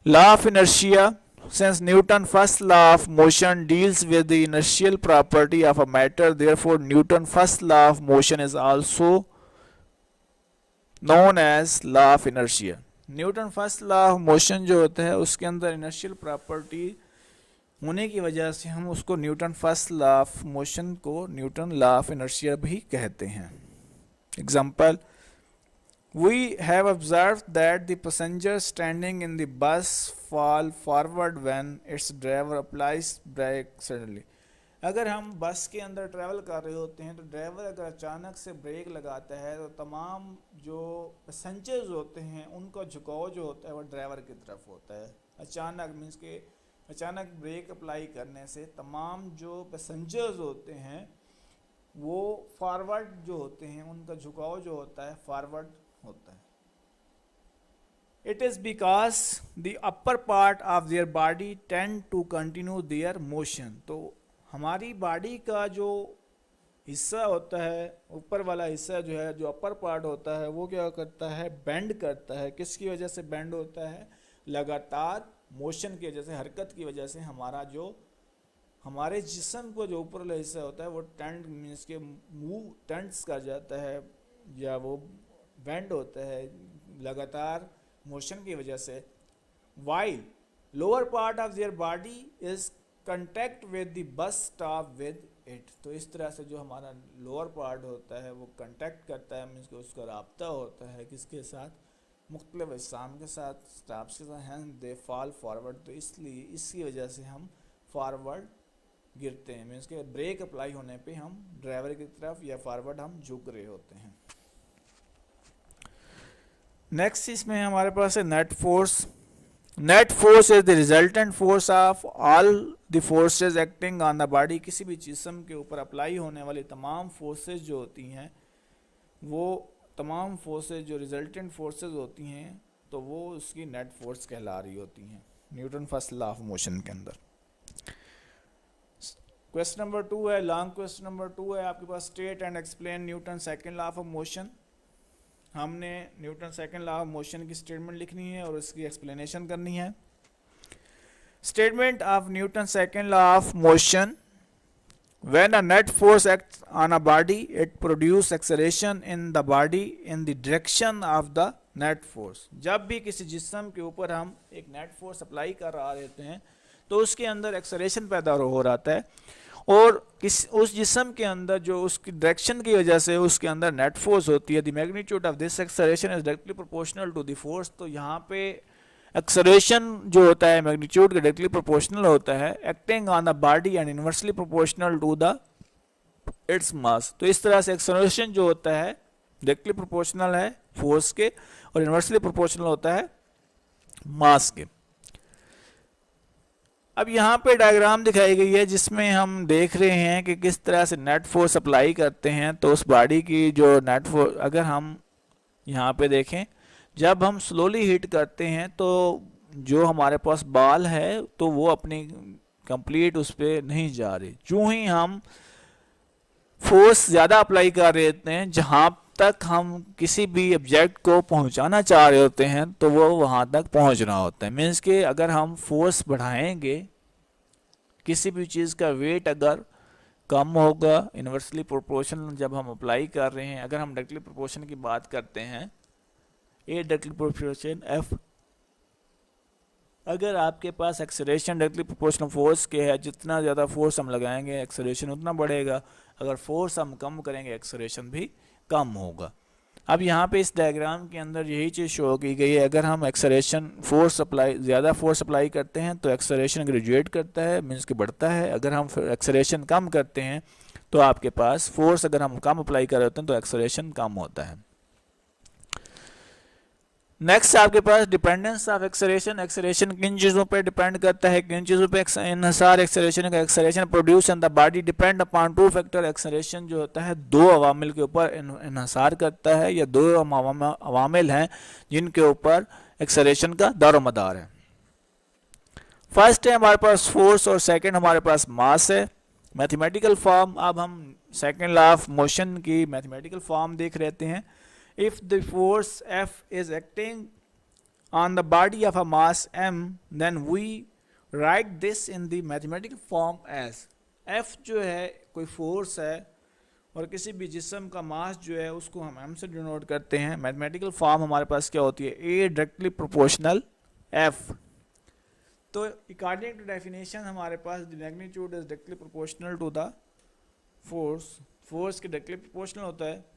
Law of inertia. Since Newton's first law of motion deals with the inertial property of a matter, therefore Newton's first law of motion is also known as law of inertia। Newton first law of motion जो होता है उसके अंदर इनर्शियल प्रॉपर्टी होने की वजह से हम उसको Newton first law of motion को न्यूटन लॉ ऑफ इनर्शिया भी कहते हैं। Example, we have observed that the passengers standing in the bus fall forward when its driver applies brake suddenly। अगर हम बस के अंदर ट्रैवल कर रहे होते हैं तो ड्राइवर अगर अचानक से ब्रेक लगाता है तो तमाम जो पैसेंजर्स होते हैं उनका झुकाव जो होता है वो ड्राइवर की तरफ होता है। अचानक मीन्स के अचानक ब्रेक अप्लाई करने से तमाम जो पैसेंजर्स होते हैं वो फॉरवर्ड जो होते हैं, उनका झुकाव जो होता है फॉरवर्ड होता है। It is because the upper part of their body tend to continue their motion। तो हमारी बॉडी का जो हिस्सा होता है, ऊपर वाला हिस्सा जो है, जो अपर पार्ट होता है वो क्या करता है, बेंड करता है। किसकी वजह से बेंड होता है, लगातार मोशन की वजह से, हरकत की वजह से हमारा जो हमारे जिस्म को जो ऊपर वाला हिस्सा होता है वो टेंट मीन्स के मूव टेंट्स कर जाता है या वो बेंड होता है लगातार मोशन की वजह से। While lower part of their body is contact with the bus stop with it. तो इस तरह से जो हमारा लोअर पार्ट होता है वो कंटेक्ट करता है, मीन्स उसका राब्ता होता है किसके साथ, मुख्तलिफ अजसाम के साथ, स्टॉप्स के साथ, हैं दे फॉल फॉरवर्ड। तो इसलिए इसकी वजह से हम फॉरवर्ड गिरते हैं, मीन्स के ब्रेक अप्लाई होने पे हम ड्राइवर की तरफ या फॉरवर्ड हम झुक रहे होते हैं। नेक्स्ट इसमें हमारे पास है net force. Net force is the resultant force of all the forces acting on the body. किसी भी जिस्म के ऊपर अप्लाई होने वाली तमाम फोर्सेज जो होती हैं, वो तमाम फोर्सेज जो रिजल्टेंट फोर्सेज होती हैं, तो वो उसकी नेट फोर्स कहला रही होती हैं Newton first law of motion के अंदर। क्वेश्चन नंबर 2 है, लॉन्ग क्वेश्चन नंबर 2 है आपके पास, state and explain Newton second law of motion. हमने Newton second law of motion की स्टेटमेंट लिखनी है और उसकी एक्सप्लेनेशन करनी है। Statement of Newton second law of motion, when a net force acts on a body it produces acceleration in the body in the direction of the net force। जब भी किसी जिस्म के ऊपर हम एक नेट फोर्स अप्लाई कर रहा रहते हैं तो उसके अंदर एक्सेलरेशन पैदा हो रहा है, और उस जिस्म के अंदर जो उसकी डायरेक्शन की वजह से उसके अंदर नेट फोर्स होती है, the magnitude of this acceleration is directly proportional to the force. तो यहाँ पे एक्सेलरेशन जो होता है मैग्नीट्यूड के डायरेक्टली प्रोपोर्शनल होता है, acting on the body and inversely proportional to the its mass. तो इस तरह से एक्सेलरेशन जो होता है डायरेक्टली प्रोपोर्शनल है फोर्स के और इनवर्सली प्रोपोर्शनल होता है मास के। अब यहाँ पे डायग्राम दिखाई गई है जिसमें हम देख रहे हैं कि किस तरह से नेट फोर्स अप्लाई करते हैं। तो उस बॉडी की जो नेट फोर्स, अगर हम यहाँ पे देखें, जब हम स्लोली हिट करते हैं तो जो हमारे पास बॉल है तो वो अपनी कंप्लीट उस पर नहीं जा रही। जो ही हम फोर्स ज़्यादा अप्लाई कर रहे होते हैं, जहाँ तक हम किसी भी ऑब्जेक्ट को पहुँचाना चाह रहे होते हैं तो वो वहाँ तक पहुँच रहा होता है। मीन्स कि अगर हम फोर्स बढ़ाएंगे, किसी भी चीज़ का वेट अगर कम होगा, इन्वर्सली प्रोपोर्शनल जब हम अप्लाई कर रहे हैं, अगर हम डायरेक्टली प्रोपोर्शन की बात करते हैं, ए डायरेक्टली प्रोपोर्शन एफ, अगर आपके पास एक्सेलरेशन डायरेक्टली प्रोपोर्शनल फोर्स के है, जितना ज़्यादा फोर्स हम लगाएंगे एक्सेलरेशन उतना बढ़ेगा, अगर फोर्स हम कम करेंगे एक्सेलरेशन भी कम होगा। अब यहाँ पे इस डायग्राम के अंदर यही चीज़ शो की गई है, अगर हम एक्सेलरेशन फोर्स अप्लाई ज़्यादा फोर्स अप्लाई करते हैं तो एक्सेलरेशन ग्रेजुएट करता है, मीन्स कि बढ़ता है। अगर हम एक्सेलरेशन कम करते हैं तो आपके पास फोर्स अगर हम कम अप्लाई कर रहे होते हैं तो एक्सेलरेशन कम होता है। नेक्स्ट आपके पास डिपेंडेंस ऑफ एक्सेलरेशन। एक्सेलरेशन किन चीज़ों पे डिपेंड करता है, किन चीज़ों पे इन्हिसार एक्सेलरेशन का, acceleration produce in the body depend upon two factor. Acceleration जो होता है दो अवामिल के ऊपर इन्हिसार करता है, या दो अवामिल हैं जिनके ऊपर एक्सेलरेशन का दारोमदार है। फर्स्ट है हमारे पास फोर्स और सेकंड हमारे पास मास है। मैथमेटिकल फॉर्म, अब हम सेकंड लॉ ऑफ मोशन की मैथमेटिकल फॉर्म देख रहते हैं। If the force F is acting on the body of a mass m, then we write this in the mathematical form as F जो है कोई फोर्स है और किसी भी जिस्म का मास जो है उसको हम m से डिनोट करते हैं। मैथमेटिकल फॉर्म हमारे पास क्या होती है, A डायरेक्टली प्रोपोर्शनल F। तो अकॉर्डिंग टू डेफिनेशन हमारे पास the magnitude is directly proportional to the force. Force के डायरेक्टली प्रोपोर्शनल होता है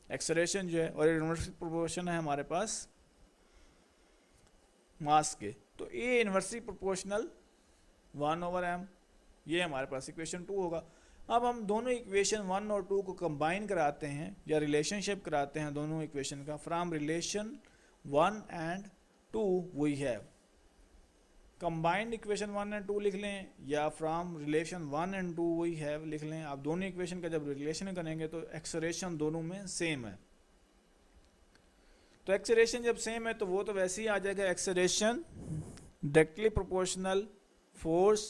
एक्सेलरेशन जो है, और इनवर्सली प्रोपोर्शन है हमारे पास मास के। तो ए इनवर्सली प्रोपोर्शनल 1/m, ये हमारे पास इक्वेशन 2 होगा। अब हम दोनों इक्वेशन 1 और 2 को कंबाइन कराते हैं या रिलेशनशिप कराते हैं दोनों इक्वेशन का। From relation 1 and 2 we have, combined equation 1 and 2 लिख लें, या from relation 1 and 2 we have लिख लें। आप दोनों इक्वेशन का जब रिलेशन करेंगे तो एक्सेलरेशन दोनों में सेम है। तो एक्सेलरेशन जब सेम है तो वो तो वैसे ही आ जाएगा, एक्सेलरेशन डायरेक्टली प्रोपोर्शनल फोर्स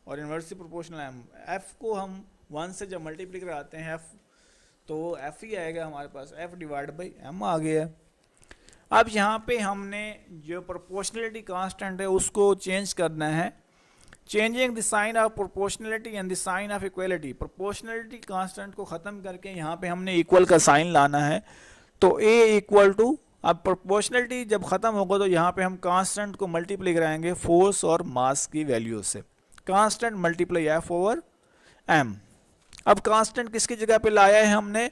और इनवर्सली प्रोपोर्शनल एम। एफ को हम 1 से जब मल्टीप्लाई कराते हैं एफ, तो वो एफ ही आएगा हमारे पास, एफ डिवाइड बाई एम आ गया। अब यहाँ पे हमने जो प्रोपोर्शनलिटी कांस्टेंट है उसको चेंज करना है। Changing the sign of proportionality and the sign of equality. Proportionality constant को ख़त्म करके यहाँ पे हमने इक्वल का साइन लाना है। तो ए इक्वल टू, अब प्रोपोर्शनलिटी जब ख़त्म होगा तो यहाँ पे हम कांस्टेंट को मल्टीप्लाई कराएंगे फोर्स और मास की वैल्यू से। Constant multiply F over M. अब कांस्टेंट किसकी जगह पे लाया है हमने,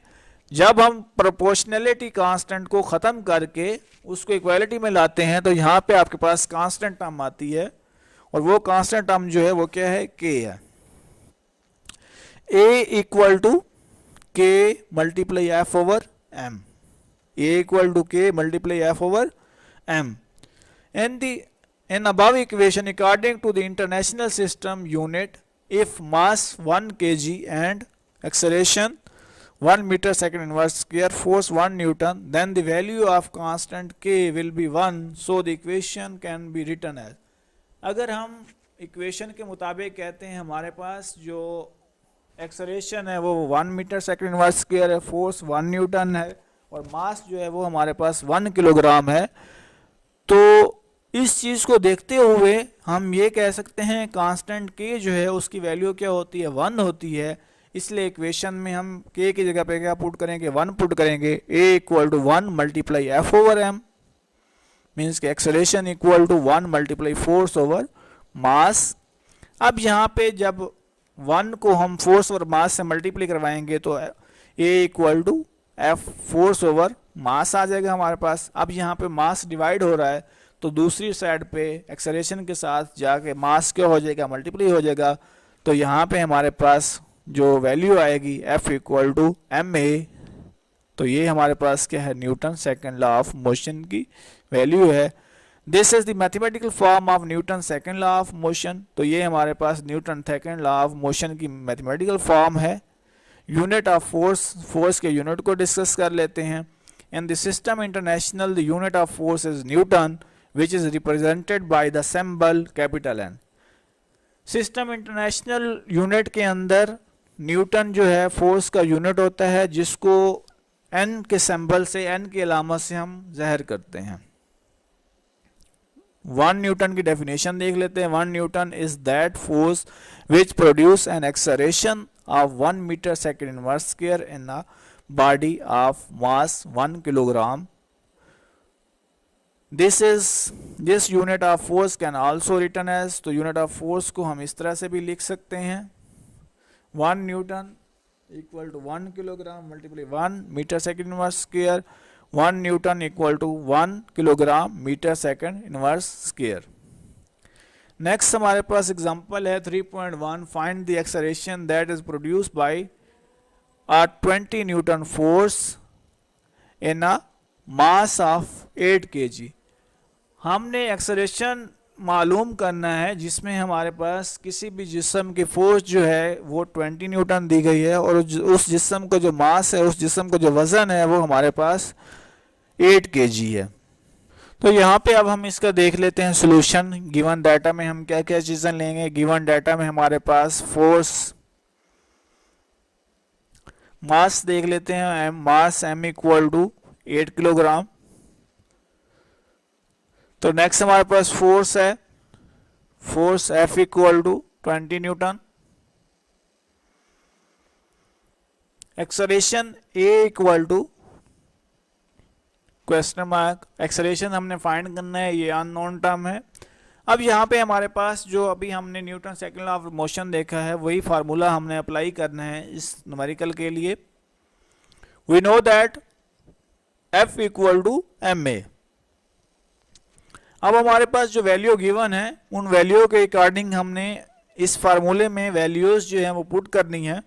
जब हम प्रोपोर्शनलिटी कांस्टेंट को ख़त्म करके उसको इक्वालिटी में लाते हैं तो यहाँ पे आपके पास कांस्टेंट टर्म आती है, और वो कांस्टेंट टर्म जो है वो क्या है, के है। A equal to k multiply F over m, a equal to k multiply F over m. In above equation, according to the international system unit, if mass 1 kg and acceleration 1 meter second inverse square, force 1 Newton, then the value of constant k will be 1, so the equation can be written as. अगर हम इक्वेशन के मुताबिक कहते हैं हमारे पास जो एक्सेलरेशन है वो 1 मीटर सेकंड इनवर्स स्क्वायर है, फोर्स 1 न्यूटन है और मास जो है वो हमारे पास 1 किलोग्राम है, तो इस चीज़ को देखते हुए हम ये कह सकते हैं कांस्टेंट के जो है उसकी वैल्यू क्या होती है, 1 होती है। इसलिए इक्वेशन में हम के की जगह पे क्या पुट करेंगे, 1 पुट करेंगे। A equal to 1 multiply F over m, means k acceleration equal to 1 multiply force over mass. अब यहाँ पे जब 1 को हम फोर्स और मास से मल्टीप्लाई करवाएंगे तो a equal to F force over mass आ जाएगा हमारे पास। अब यहाँ पे मास डिवाइड हो रहा है तो दूसरी साइड पे एक्सेलरेशन के साथ जाके मास क्या हो जाएगा, मल्टीप्लाई हो जाएगा। तो यहाँ पे हमारे पास जो वैल्यू आएगी F equal to M a, तो ये हमारे पास क्या है, Newton second law of motion की वैल्यू है। This is the mathematical form of Newton second law of motion. तो ये हमारे पास Newton second law of motion की मैथमेटिकल फॉर्म है। यूनिट ऑफ फोर्स, फोर्स के यूनिट को डिस्कस कर लेते हैं। In the system international the unit of force is newton which is represented by the symbol capital N. System international unit के अंदर न्यूटन जो है फोर्स का यूनिट होता है, जिसको एन के सिंबल से, एन की अलामत से हम ज़ाहिर करते हैं। 1 न्यूटन की डेफिनेशन देख लेते हैं। 1 Newton is that force which produce an acceleration of 1 meter second inverse square in a body of mass 1 kilogram. This unit of force can also written as, तो unit of force को हम इस तरह से भी लिख सकते हैं 1 newton equal to 1 kilogram multiply 1 metre second inverse square. 1 newton equal to 1 kilogram metre second inverse square. Next हमारे पास एग्जांपल है 3.1, find the acceleration that is produced by a 20 newton force in a mass of 8 kg। हमने एक्सेलरेशन मालूम करना है जिसमें हमारे पास किसी भी जिस्म की फोर्स जो है वो 20 न्यूटन दी गई है और उस जिस्म का जो मास है, उस जिस्म का जो वजन है वो हमारे पास 8 kg है। तो यहाँ पे अब हम इसका देख लेते हैं सॉल्यूशन। गिवन डाटा में हम क्या क्या चीज़ें लेंगे। गिवन डाटा में हमारे पास फोर्स, मास देख लेते हैं। Mass m equal to 8 kilogram. तो नेक्स्ट हमारे पास फोर्स है, force F equal to 20 newton. Acceleration A equal to question mark, acceleration हमने फाइंड करना है, ये अननोन टर्म है। अब यहाँ पे हमारे पास जो अभी हमने Newton second law of motion देखा है वही फार्मूला हमने अप्लाई करना है इस न्यूमेरिकल के लिए। We know that F equal to M A. अब हमारे पास जो वैल्यू गिवन है उन वैल्यू के अकॉर्डिंग हमने इस फार्मूले में वैल्यूज जो है वो पुट करनी है।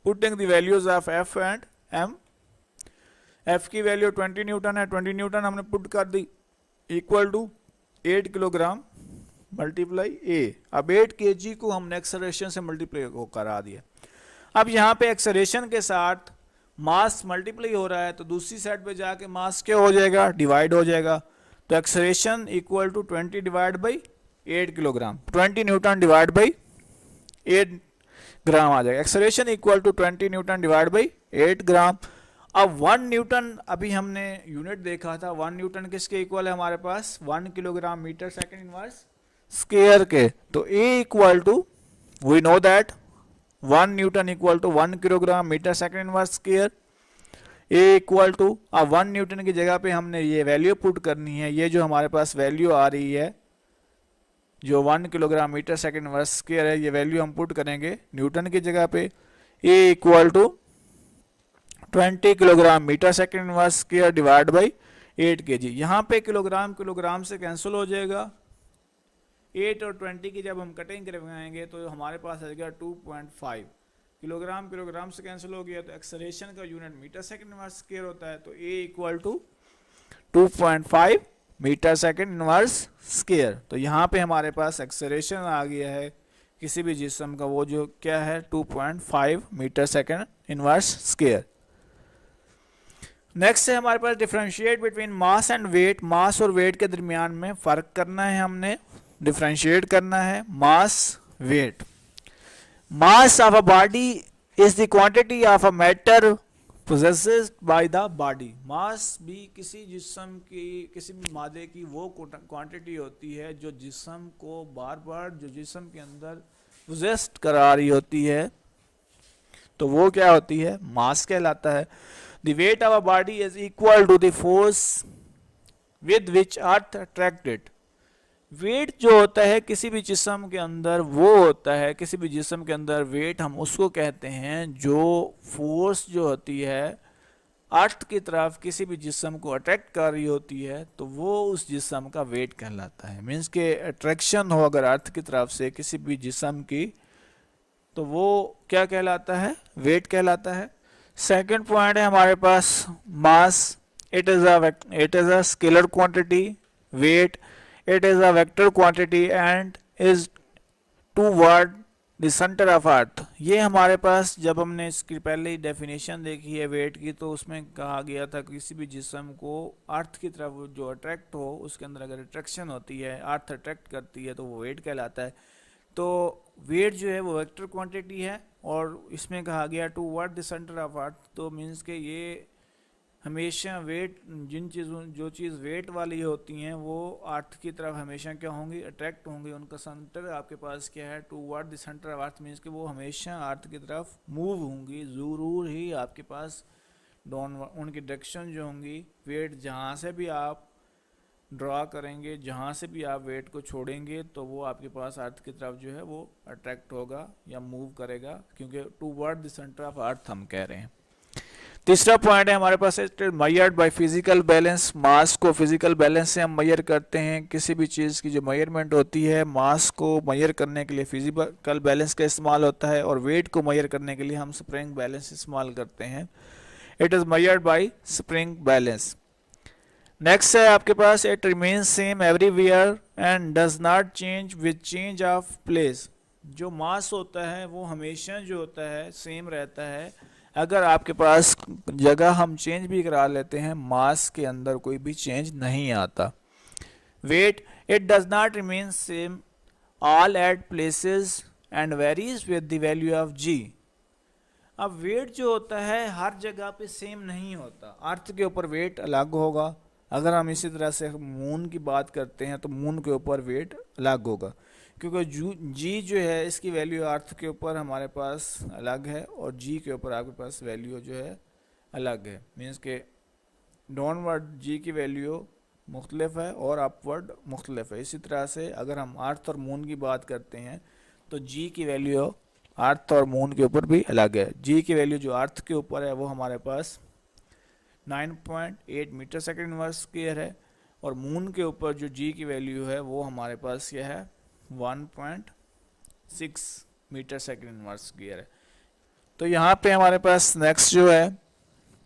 Putting the values of F and M। F की वैल्यू 20 न्यूटन है, 20 न्यूटन हमने पुट कर दी equal to 8 kilogram multiply A। अब 8 kg को हमने एक्सेलरेशन से मल्टीप्लाई करा दिया। अब यहाँ पे एक्सेलरेशन के साथ मास मल्टीप्लाई हो रहा है तो दूसरी साइड पे जाके मास क्या हो जाएगा, डिवाइड हो जाएगा। तो acceleration equal to 20 divide by 8 kilogram, 20 newton divide by 8 gram आ जाएगा। Acceleration equal to 20 newton divide by 8 gram. अब 1 न्यूटन अभी हमने यूनिट देखा था, 1 न्यूटन किसके इक्वल है हमारे पास, 1 kilogram metre second inverse square के। तो A equal to, we know that 1 newton equal to 1 kilogram metre second inverse square. A equal to, अब 1 न्यूटन की जगह पे हमने ये वैल्यू पुट करनी है। ये जो हमारे पास वैल्यू आ रही है जो 1 kilogram metre second inverse square है, ये वैल्यू हम पुट करेंगे न्यूटन की जगह पे। A equal to 20 kilogram metre second inverse square divide by 8 kg। यहाँ पे किलोग्राम किलोग्राम से कैंसिल हो जाएगा। 8 और 20 की जब हम कटिंग करवाएंगे तो हमारे पास आ जाएगा 2.5। किलोग्राम किलोग्राम से कैंसिल हो गया तो एक्सेलरेशन का unit metre second inverse square होता है। तो A equal to 2.5 metre second inverse square. तो यहाँ पे हमारे पास एक्सेलरेशन आ गया है किसी भी जिस्म का, वो जो क्या है 2.5 metre second inverse square. Next है हमारे पास differentiate between mass and weight. Mass और वेट के दरमियान में फ़र्क करना है, हमने डिफरेंशिएट करना है mass weight. Mass of a body is the quantity of a matter possessed by the body। मास भी किसी जिस्म की, किसी भी मादे की वो क्वांटिटी होती है जो जिस्म को बार बार, जो जिस्म के अंदर possessed करा रही होती है, तो वो क्या होती है, मास कहलाता है। The weight of a body is equal to the force with which earth attracted। Weight जो होता है किसी भी जिस्म के अंदर, वो होता है किसी भी जिस्म के अंदर वेट, हम उसको कहते हैं जो फोर्स जो होती है अर्थ की तरफ किसी भी जिस्म को अट्रैक्ट कर रही होती है, तो वो उस जिस्म का वेट कहलाता है। मीन्स के अट्रैक्शन हो अगर अर्थ की तरफ से किसी भी जिस्म की, तो वो क्या कहलाता है, वेट कहलाता है। सेकंड पॉइंट है हमारे पास mass, it is a scalar quantity. Weight, it is a vector quantity and is toward the center of earth। ये हमारे पास जब हमने इसकी पहले ही डेफिनेशन देखी है वेट की, तो उसमें कहा गया था किसी भी जिस्म को अर्थ की तरफ जो अट्रैक्ट हो, उसके अंदर अगर अट्रैक्शन होती है, अर्थ अट्रैक्ट करती है, तो वो वेट कहलाता है। तो वेट जो है वो वेक्टर क्वांटिटी है, और इसमें कहा गया toward the centre of earth. तो मीन्स के ये हमेशा वेट, जिन चीज़ों, जो चीज़ वेट वाली होती हैं वो अर्थ की तरफ हमेशा क्या होंगी, अट्रैक्ट होंगी। उनका सेंटर आपके पास क्या है, toward the centre of earth. Means कि वो हमेशा अर्थ की तरफ मूव होंगी, ज़रूर ही आपके पास उनकी डायरेक्शन जो होंगी, वेट जहाँ से भी आप ड्रा करेंगे, जहाँ से भी आप वेट को छोड़ेंगे, तो वो आपके पास अर्थ की तरफ जो है वो अट्रैक्ट होगा या मूव करेगा, क्योंकि toward the centre of earth हम कह रहे हैं। तीसरा पॉइंट है हमारे पास मेजर्ड बाय फिजिकल बैलेंस। मास को फिजिकल बैलेंस से हम मेजर करते हैं। किसी भी चीज़ की जो मेजरमेंट होती है, मास को मेजर करने के लिए फिजिकल बैलेंस का इस्तेमाल होता है, और वेट को मेजर करने के लिए हम स्प्रिंग बैलेंस इस्तेमाल करते हैं। It is measured by spring balance. Next है आपके पास it remains same everywhere and does not change with change of place. जो मास होता है वो हमेशा जो होता है सेम रहता है, अगर आपके पास जगह हम चेंज भी करा लेते हैं, मास के अंदर कोई भी चेंज नहीं आता। Weight, it does not remain same all at places and varies with the value of g. अब वेट जो होता है हर जगह पे सेम नहीं होता। अर्थ के ऊपर वेट अलग होगा, अगर हम इसी तरह से मून की बात करते हैं तो मून के ऊपर वेट अलग होगा, क्योंकि जी जो है इसकी वैल्यू अर्थ के ऊपर हमारे पास अलग है, और जी के ऊपर आपके पास वैल्यू जो है अलग है। मीन्स के डाउनवर्ड जी की वैल्यू मुख्तलिफ है और अपवर्ड मुख्तलिफ है। इसी तरह से अगर हम अर्थ और मून की बात करते हैं तो जी की वैल्यू अर्थ और मून के ऊपर भी अलग है। जी की वैल्यू जो अर्थ के ऊपर है वो हमारे पास 9.8 मीटर सेकेंड इनवर्स स्क्वायर है, और मून के ऊपर जो जी की वैल्यू है वो हमारे पास क्या है 1.6 मीटर सेकेंड इनवर्स स्क्वायर है। तो यहाँ पे हमारे पास नेक्स्ट जो है,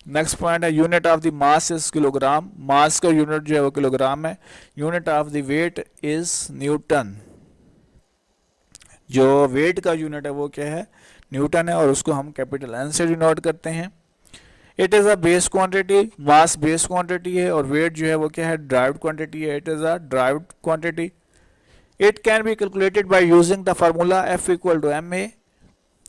नेक्स्ट पॉइंट है unit of the mass is kilogram. Mass का यूनिट जो है वो किलोग्राम है। Unit of the weight is newton. जो वेट का यूनिट है वो क्या है, न्यूटन है, और उसको हम कैपिटल एन से डिनोट करते हैं। It is a base quantity. Mass base quantity है, और वेट जो है वो क्या है, ड्राइव्ड क्वांटिटी है। It is a derived quantity. It can be calculated by using the formula F equal to ma।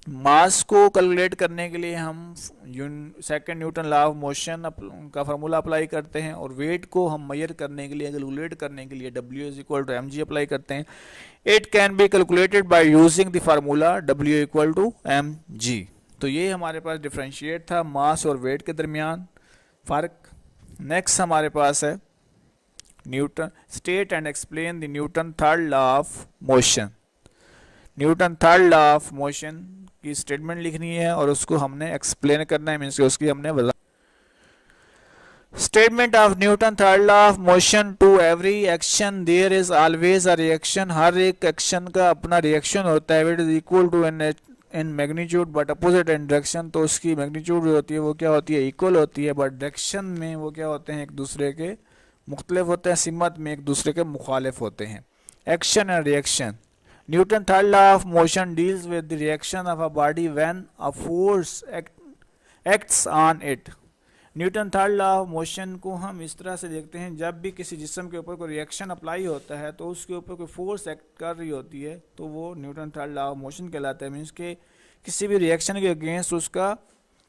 Mass को कैलकुलेट करने के लिए हम second Newton law of motion का फार्मूला अप्लाई करते हैं, और वेट को हम मेजर करने के लिए, कैलकुलेट करने के लिए W is equal to mg apply करते हैं। It can be calculated by using the formula W equal to mg। तो ये हमारे पास डिफरेंशिएट था मास और वेट के दरमियान फ़र्क। नेक्स्ट हमारे पास है Newton, state and explain the Newton third law of motion. Newton third law of motion की स्टेटमेंट लिखनी है और उसको हमने एक्सप्लेन करना है, मीन्स उसकी हमने वजह। Statement of Newton third law of motion, to every action there is always a reaction. हर एक एक्शन का अपना रिएक्शन होता है। It is equal to in magnitude but opposite in direction. तो उसकी मैग्नीट्यूड जो होती है वो क्या होती है, इक्वल होती है, बट डायरेक्शन में वो क्या होते हैं, एक दूसरे के मुख्तलिफ होते हैं, सिमत में एक दूसरे के मुखालिफ होते हैं। Action and reaction. Newton third law of motion deals with the reaction of a body when a force acts on it. Newton third law of motion को हम इस तरह से देखते हैं, जब भी किसी जिस्म के ऊपर कोई रिएक्शन अप्लाई होता है तो उसके ऊपर कोई फोर्स एक्ट कर रही होती है तो वो Newton third law of motion कहलाता है। मीन्स के किसी भी रिएक्शन के अगेंस्ट उसका,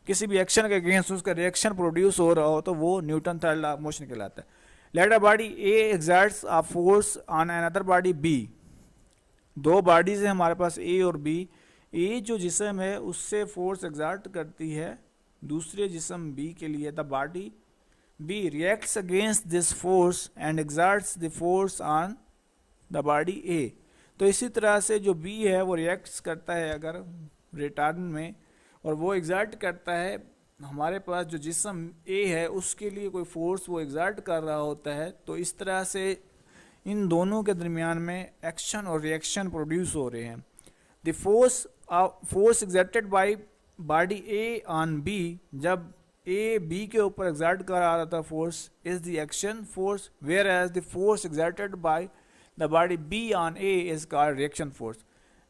किसी भी एक्शन के अगेंस्ट उसका रिएक्शन प्रोड्यूस हो रहा हो तो वो Newton third law of motion कहलाता है। Let a body A exerts a force on another body B. दो बॉडीज है हमारे पास ए और बी। ए जो जिस्म है उससे फोर्स एक्सर्ट करती है दूसरे जिस्म बी के लिए। The body B reacts against this force and exerts the force on the body A. तो इसी तरह से जो बी है वो रिएक्ट्स करता है अगर रिटर्न में, और वो एग्जर्ट करता है हमारे पास जो जिस्म ए है उसके लिए कोई फोर्स वो एग्जर्ट कर रहा होता है। तो इस तरह से इन दोनों के दरमियान में एक्शन और रिएक्शन प्रोड्यूस हो रहे हैं। The force exerted by body A on B, जब ए बी के ऊपर एग्जर्ट कर आ रहा था force, is the action force, whereas the force exerted by the body B on A is called reaction force.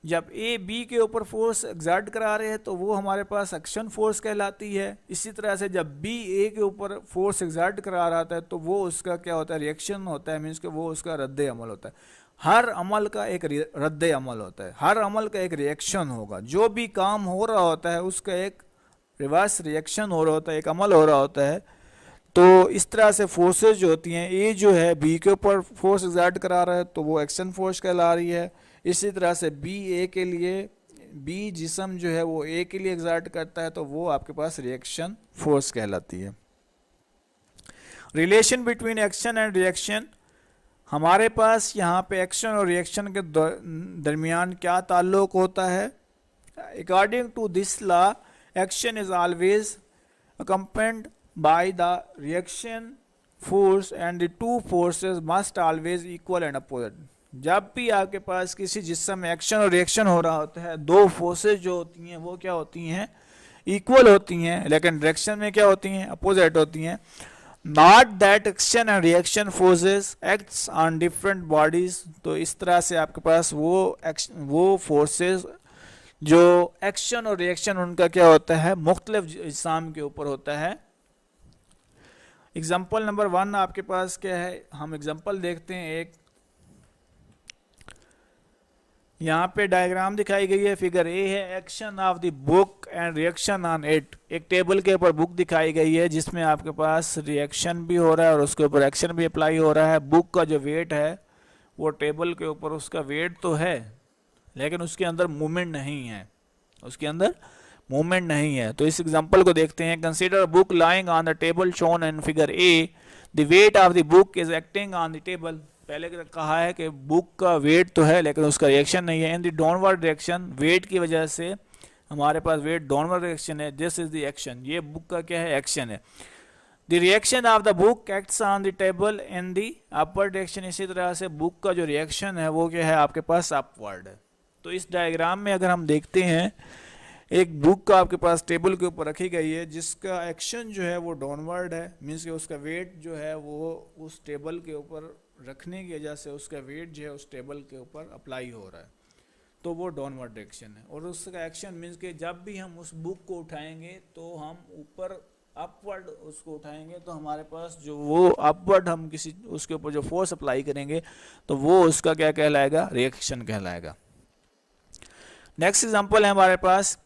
जब ए बी के ऊपर फोर्स एग्जर्ट करा रहे हैं तो वो हमारे पास एक्शन फोर्स कहलाती है। इसी तरह से जब बी ए के ऊपर फोर्स एग्जर्ट करा रहा था तो वो उसका क्या होता है, रिएक्शन होता है। मीन्स कि वो उसका रद्द अमल होता है। हर अमल का एक रद्द अमल होता है, हर अमल का एक रिएक्शन होगा। जो भी काम हो रहा होता है उसका एक रिवर्स रिएक्शन हो रहा होता है, एक अमल हो रहा होता है। तो इस तरह से फोर्सेज जो होती हैं, ए जो है बी के ऊपर फोर्स एग्जर्ट करा रहा है तो वो एक्शन फोर्स कहला रही है। इसी तरह से बी ए के लिए, बी जिस्म जो है वो ए के लिए एग्जर्ट करता है तो वो आपके पास रिएक्शन फोर्स कहलाती है। Relation between action and reaction. हमारे पास यहाँ पे एक्शन और रिएक्शन के दरमियान क्या ताल्लुक होता है। According to this law action is always accompanied by the reaction force and the two forces must always equal and opposite। जब भी आपके पास किसी जिस्म में एक्शन और रिएक्शन हो रहा होता है, दो फोर्सेज जो होती हैं वो क्या होती हैं, इक्वल होती हैं, लेकिन डायरेक्शन में क्या होती हैं, अपोजिट होती हैं। Not that action and reaction forces acts on different bodies. तो इस तरह से आपके पास वो फोर्सेज जो एक्शन और रिएक्शन उनका क्या होता है, मुख्तलिफ जिस्म के ऊपर होता है। एग्जाम्पल नंबर 1 आपके पास क्या है, हम एग्जाम्पल देखते हैं। एक यहाँ पे डायग्राम दिखाई गई है, फिगर ए है, action of the book and reaction on it. एक टेबल के ऊपर बुक दिखाई गई है जिसमें आपके पास रिएक्शन भी हो रहा है और उसके ऊपर एक्शन भी अप्लाई हो रहा है। बुक का जो वेट है वो टेबल के ऊपर उसका वेट तो है लेकिन उसके अंदर मूवमेंट नहीं है, उसके अंदर मूवमेंट नहीं है। तो इस एग्जांपल को देखते हैं। Consider book lying on the table shown in figure A. The weight of the book is acting on the table. पहले कहा है कि बुक का वेट तो है लेकिन उसका रिएक्शन नहीं है। In the downward direction, weight की वजह से हमारे पास वेट डाउनवर्ड डायरेक्शन है। दिस इज द एक्शन, ये बुक का क्या है, एक्शन है। The reaction of the book acts on the table in the upward direction. इसी तरह से बुक का जो रिएक्शन है वो क्या है, आपके पास अपवर्ड है। तो इस डायग्राम में अगर हम देखते हैं, एक बुक का आपके पास टेबल के ऊपर रखी गई है जिसका एक्शन जो है वो डाउनवर्ड है। मीन्स कि उसका वेट जो है वो उस टेबल के ऊपर रखने की वजह से उसका वेट जो है उस टेबल के ऊपर अप्लाई हो रहा है, तो वो डाउनवर्ड डायरेक्शन है। और उसका एक्शन मीन्स कि जब भी हम उस बुक को उठाएंगे तो हम ऊपर अपवर्ड उसको उठाएंगे तो हमारे पास जो वो अपवर्ड हम किसी उसके ऊपर जो फोर्स अप्लाई करेंगे तो वो उसका क्या कहलाएगा, रिएक्शन कहलाएगा। नेक्स्ट एग्जांपल है हमारे पास,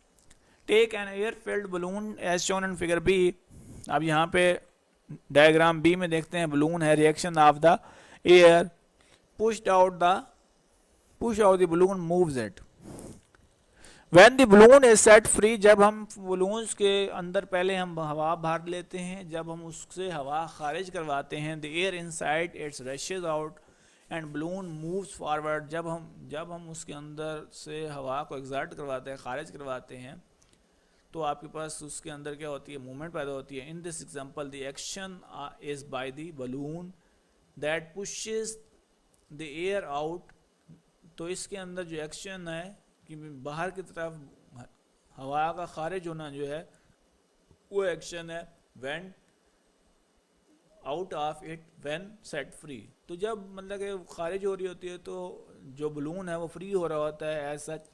take an air filled balloon as shown in figure B. अब यहाँ पे डायग्राम बी में देखते हैं, बलून है, reaction of the air, push out the balloon moves it. When the balloon is set free, जब हम बलून्स के अंदर पहले हम हवा भर लेते हैं, जब हम उससे हवा खारिज करवाते हैं, the air inside it's rushes out and balloon moves forward. जब हम उसके अंदर से हवा को एग्जर्ट करवाते हैं, खारिज करवाते हैं, तो आपके पास उसके अंदर क्या होती है, मूवमेंट पैदा होती है। In this example the action is by the balloon that pushes the air out. तो इसके अंदर जो एक्शन है कि बाहर की तरफ हवा का खारिज होना जो है वो एक्शन है। When out of it when set free. तो जब मतलब कि खारिज हो रही होती है तो जो बलून है वो फ्री हो रहा होता है। As such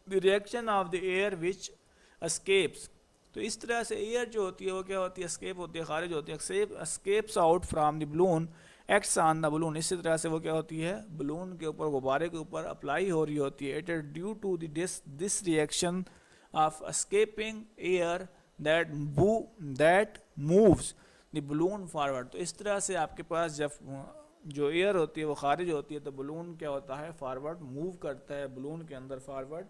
the reaction of the air which escapes, तो इस तरह से एयर जो होती है वो क्या होती है, एस्केप होती है, खारिज होती है, escapes out from the balloon acts on the balloon. इसी तरह से वो क्या होती है, बलून के ऊपर, गुब्बारे के ऊपर अप्लाई हो रही होती है। It is due to this reaction of escaping air that moves the balloon forward. तो इस तरह से आपके पास जब जो एयर होती है वो खारिज होती है तो बलून क्या होता है, फॉरवर्ड मूव करता है। बलून के अंदर फॉरवर्ड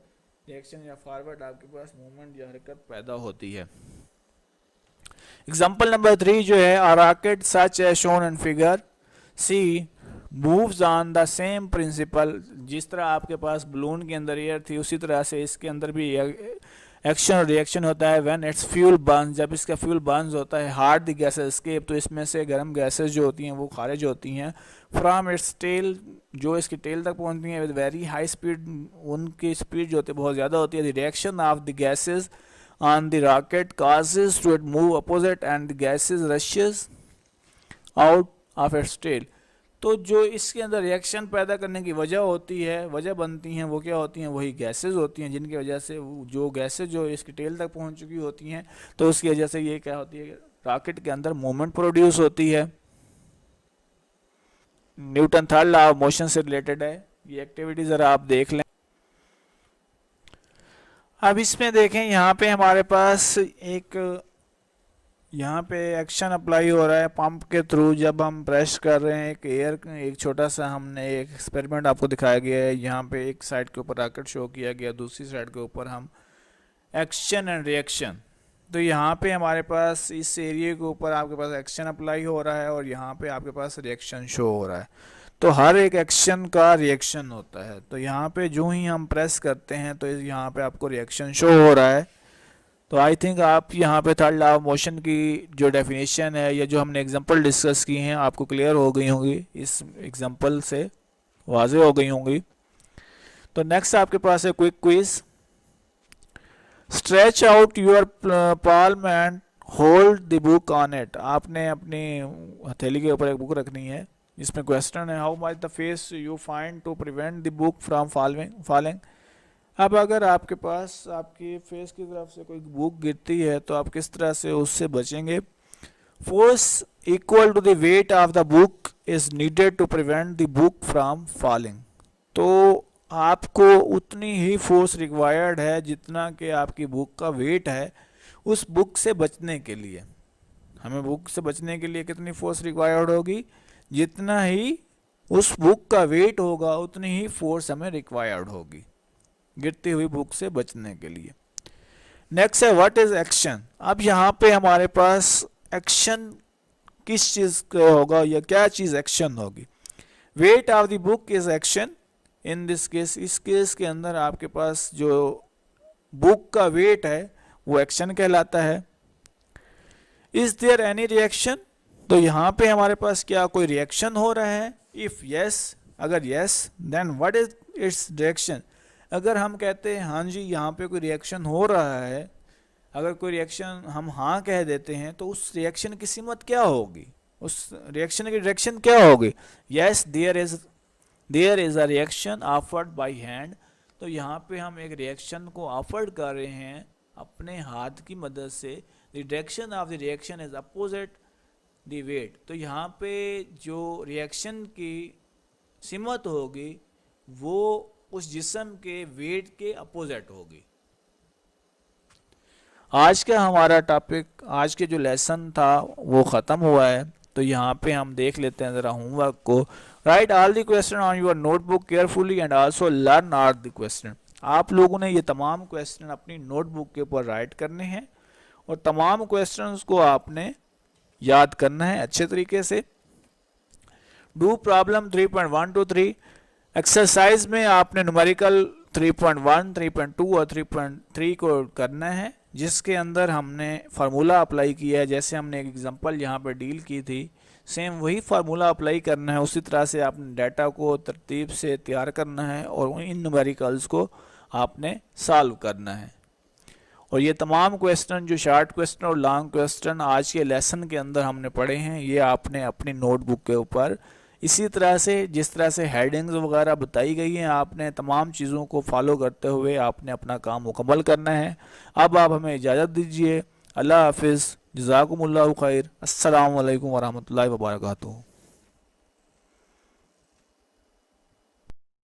रिएक्शन या फॉरवर्ड आपके पास मूवमेंट या हरकत पैदा होती है। एग्जाम्पल नंबर 3 जो है, a rocket such as shown in figure C moves on the same principle। जिस तरह आपके पास बलून के अंदर एयर थी उसी तरह से इसके अंदर भी एक्शन और रिएक्शन होता है। व्हेन इट्स फ्यूल बर्न, जब इसका फ्यूल बर्न होता है, हार्ड द गैसेस एस्केप, तो इसमें से गर्म गैसेस जो होती हैं वो खारिज होती हैं। फ्रॉम इट्स टेल, जो इसकी टेल तक पहुंचती हैं, विद वेरी हाई स्पीड, उनकी स्पीड जो होती है बहुत ज़्यादा होती है। The reaction of the gases on the rocket causes to it move opposite and the gases rushes out of its tail। तो जो इसके अंदर रिएक्शन पैदा करने की वजह होती है, वजह बनती हैं, वो क्या होती हैं, वही गैसेस होती हैं, जिनकी वजह से जो गैसेस जो इसकी टेल तक पहुंच चुकी होती हैं तो उसकी वजह से ये क्या होती है, रॉकेट के अंदर मूवमेंट प्रोड्यूस होती है। Newton third law of motion से रिलेटेड है ये एक्टिविटी, जरा आप देख लें। अब इसमें देखें, यहाँ पे हमारे पास एक यहाँ पे एक्शन अप्लाई हो रहा है पंप के थ्रू। जब हम प्रेस कर रहे हैं एक एयर, एक छोटा सा हमने एक एक्सपेरिमेंट आपको दिखाया गया है। यहाँ पे एक साइड के ऊपर रॉकेट शो किया गया, दूसरी साइड के ऊपर हम एक्शन एंड रिएक्शन। तो यहाँ पे हमारे पास इस एरिया के ऊपर आपके पास एक्शन अप्लाई हो रहा है और यहाँ पे आपके पास रिएक्शन शो हो रहा है। तो हर एक एक्शन का रिएक्शन होता है। तो यहाँ पे जो ही हम प्रेस करते हैं तो यहाँ पे आपको रिएक्शन शो हो रहा है। तो आई थिंक आप यहाँ पे थर्ड लॉ ऑफ मोशन की जो डेफिनेशन है या जो हमने एग्जांपल डिस्कस की हैं आपको क्लियर हो गई होंगी, इस एग्जांपल से वाज़ेह हो गई होंगी। तो नेक्स्ट आपके पास है quick quiz. Stretch out your palm and hold the book on it. आपने अपनी हथेली के ऊपर एक बुक रखनी है जिसमें क्वेश्चन है, how much the force you find to prevent the book from falling. अब अगर आपके पास आपकी फेस की तरफ से कोई बुक गिरती है तो आप किस तरह से उससे बचेंगे। Force equal to the weight of the book is needed to prevent the book from falling. तो आपको उतनी ही फोर्स रिक्वायर्ड है जितना कि आपकी बुक का वेट है उस बुक से बचने के लिए। हमें बुक से बचने के लिए कितनी फोर्स रिक्वायर्ड होगी, जितना ही उस बुक का वेट होगा उतनी ही फोर्स हमें रिक्वायर्ड होगी गिरती हुई बुक से बचने के लिए। नेक्स्ट है व्हाट इज एक्शन। अब यहाँ पे हमारे पास एक्शन किस चीज का होगा या क्या चीज एक्शन होगी। Wait of the book is action in this case. इस केस के अंदर आपके पास जो बुक का वेट है वो एक्शन कहलाता है। इज देयर एनी रिएक्शन, तो यहाँ पे हमारे पास क्या कोई रिएक्शन हो रहा है। इफ यस, अगर yes then what is its direction. अगर हम कहते हैं हाँ जी यहाँ पे कोई रिएक्शन हो रहा है, अगर कोई रिएक्शन हम हाँ कह देते हैं तो उस रिएक्शन की सीमत क्या होगी, उस रिएक्शन की डायरेक्शन क्या होगी। Yes there is a reaction offered by hand. तो यहाँ पे हम एक रिएक्शन को ऑफर्ड कर रहे हैं अपने हाथ की मदद से। The direction of the reaction is opposite the weight. तो यहाँ पे जो रिएक्शन की सीमत होगी वो उस जिस्म के वेट के अपोजिट होगी। आज का हमारा टॉपिक, आज के जो लेसन था वो ख़त्म हुआ है। तो यहाँ पे हम देख लेते हैं ज़रा होमवर्क को। Right all the question on your notebook carefully and also learn all the question. आप लोगों ने ये तमाम क्वेश्चन अपनी नोटबुक के ऊपर राइट करने हैं और तमाम क्वेश्चंस को आपने याद करना है अच्छे तरीके से। Do problem 3.1 to 3। एक्सरसाइज में आपने न्यूमेरिकल 3.1, 3.2 और 3.3 को करना है, जिसके अंदर हमने फार्मूला अप्लाई किया है। जैसे हमने एक एग्जांपल यहाँ पर डील की थी, सेम वही फार्मूला अप्लाई करना है। उसी तरह से आपने डाटा को तरतीब से तैयार करना है और इन न्यूमेरिकल्स को आपने सॉल्व करना है। और ये तमाम क्वेश्चन जो शॉर्ट क्वेश्चन और लॉन्ग क्वेश्चन आज के लेसन के अंदर हमने पढ़े हैं, ये आपने अपनी नोटबुक के ऊपर इसी तरह से, जिस तरह से हेडिंग्स वगैरह बताई गई हैं, आपने तमाम चीज़ों को फॉलो करते हुए आपने अपना काम मुकम्मल करना है। अब आप हमें इजाज़त दीजिए। अल्लाह हाफिज़, जज़ाकुमुल्लाहु खैर, अस्सलामु अलैकुम वरहमतुल्लाहि वबरकातुहू।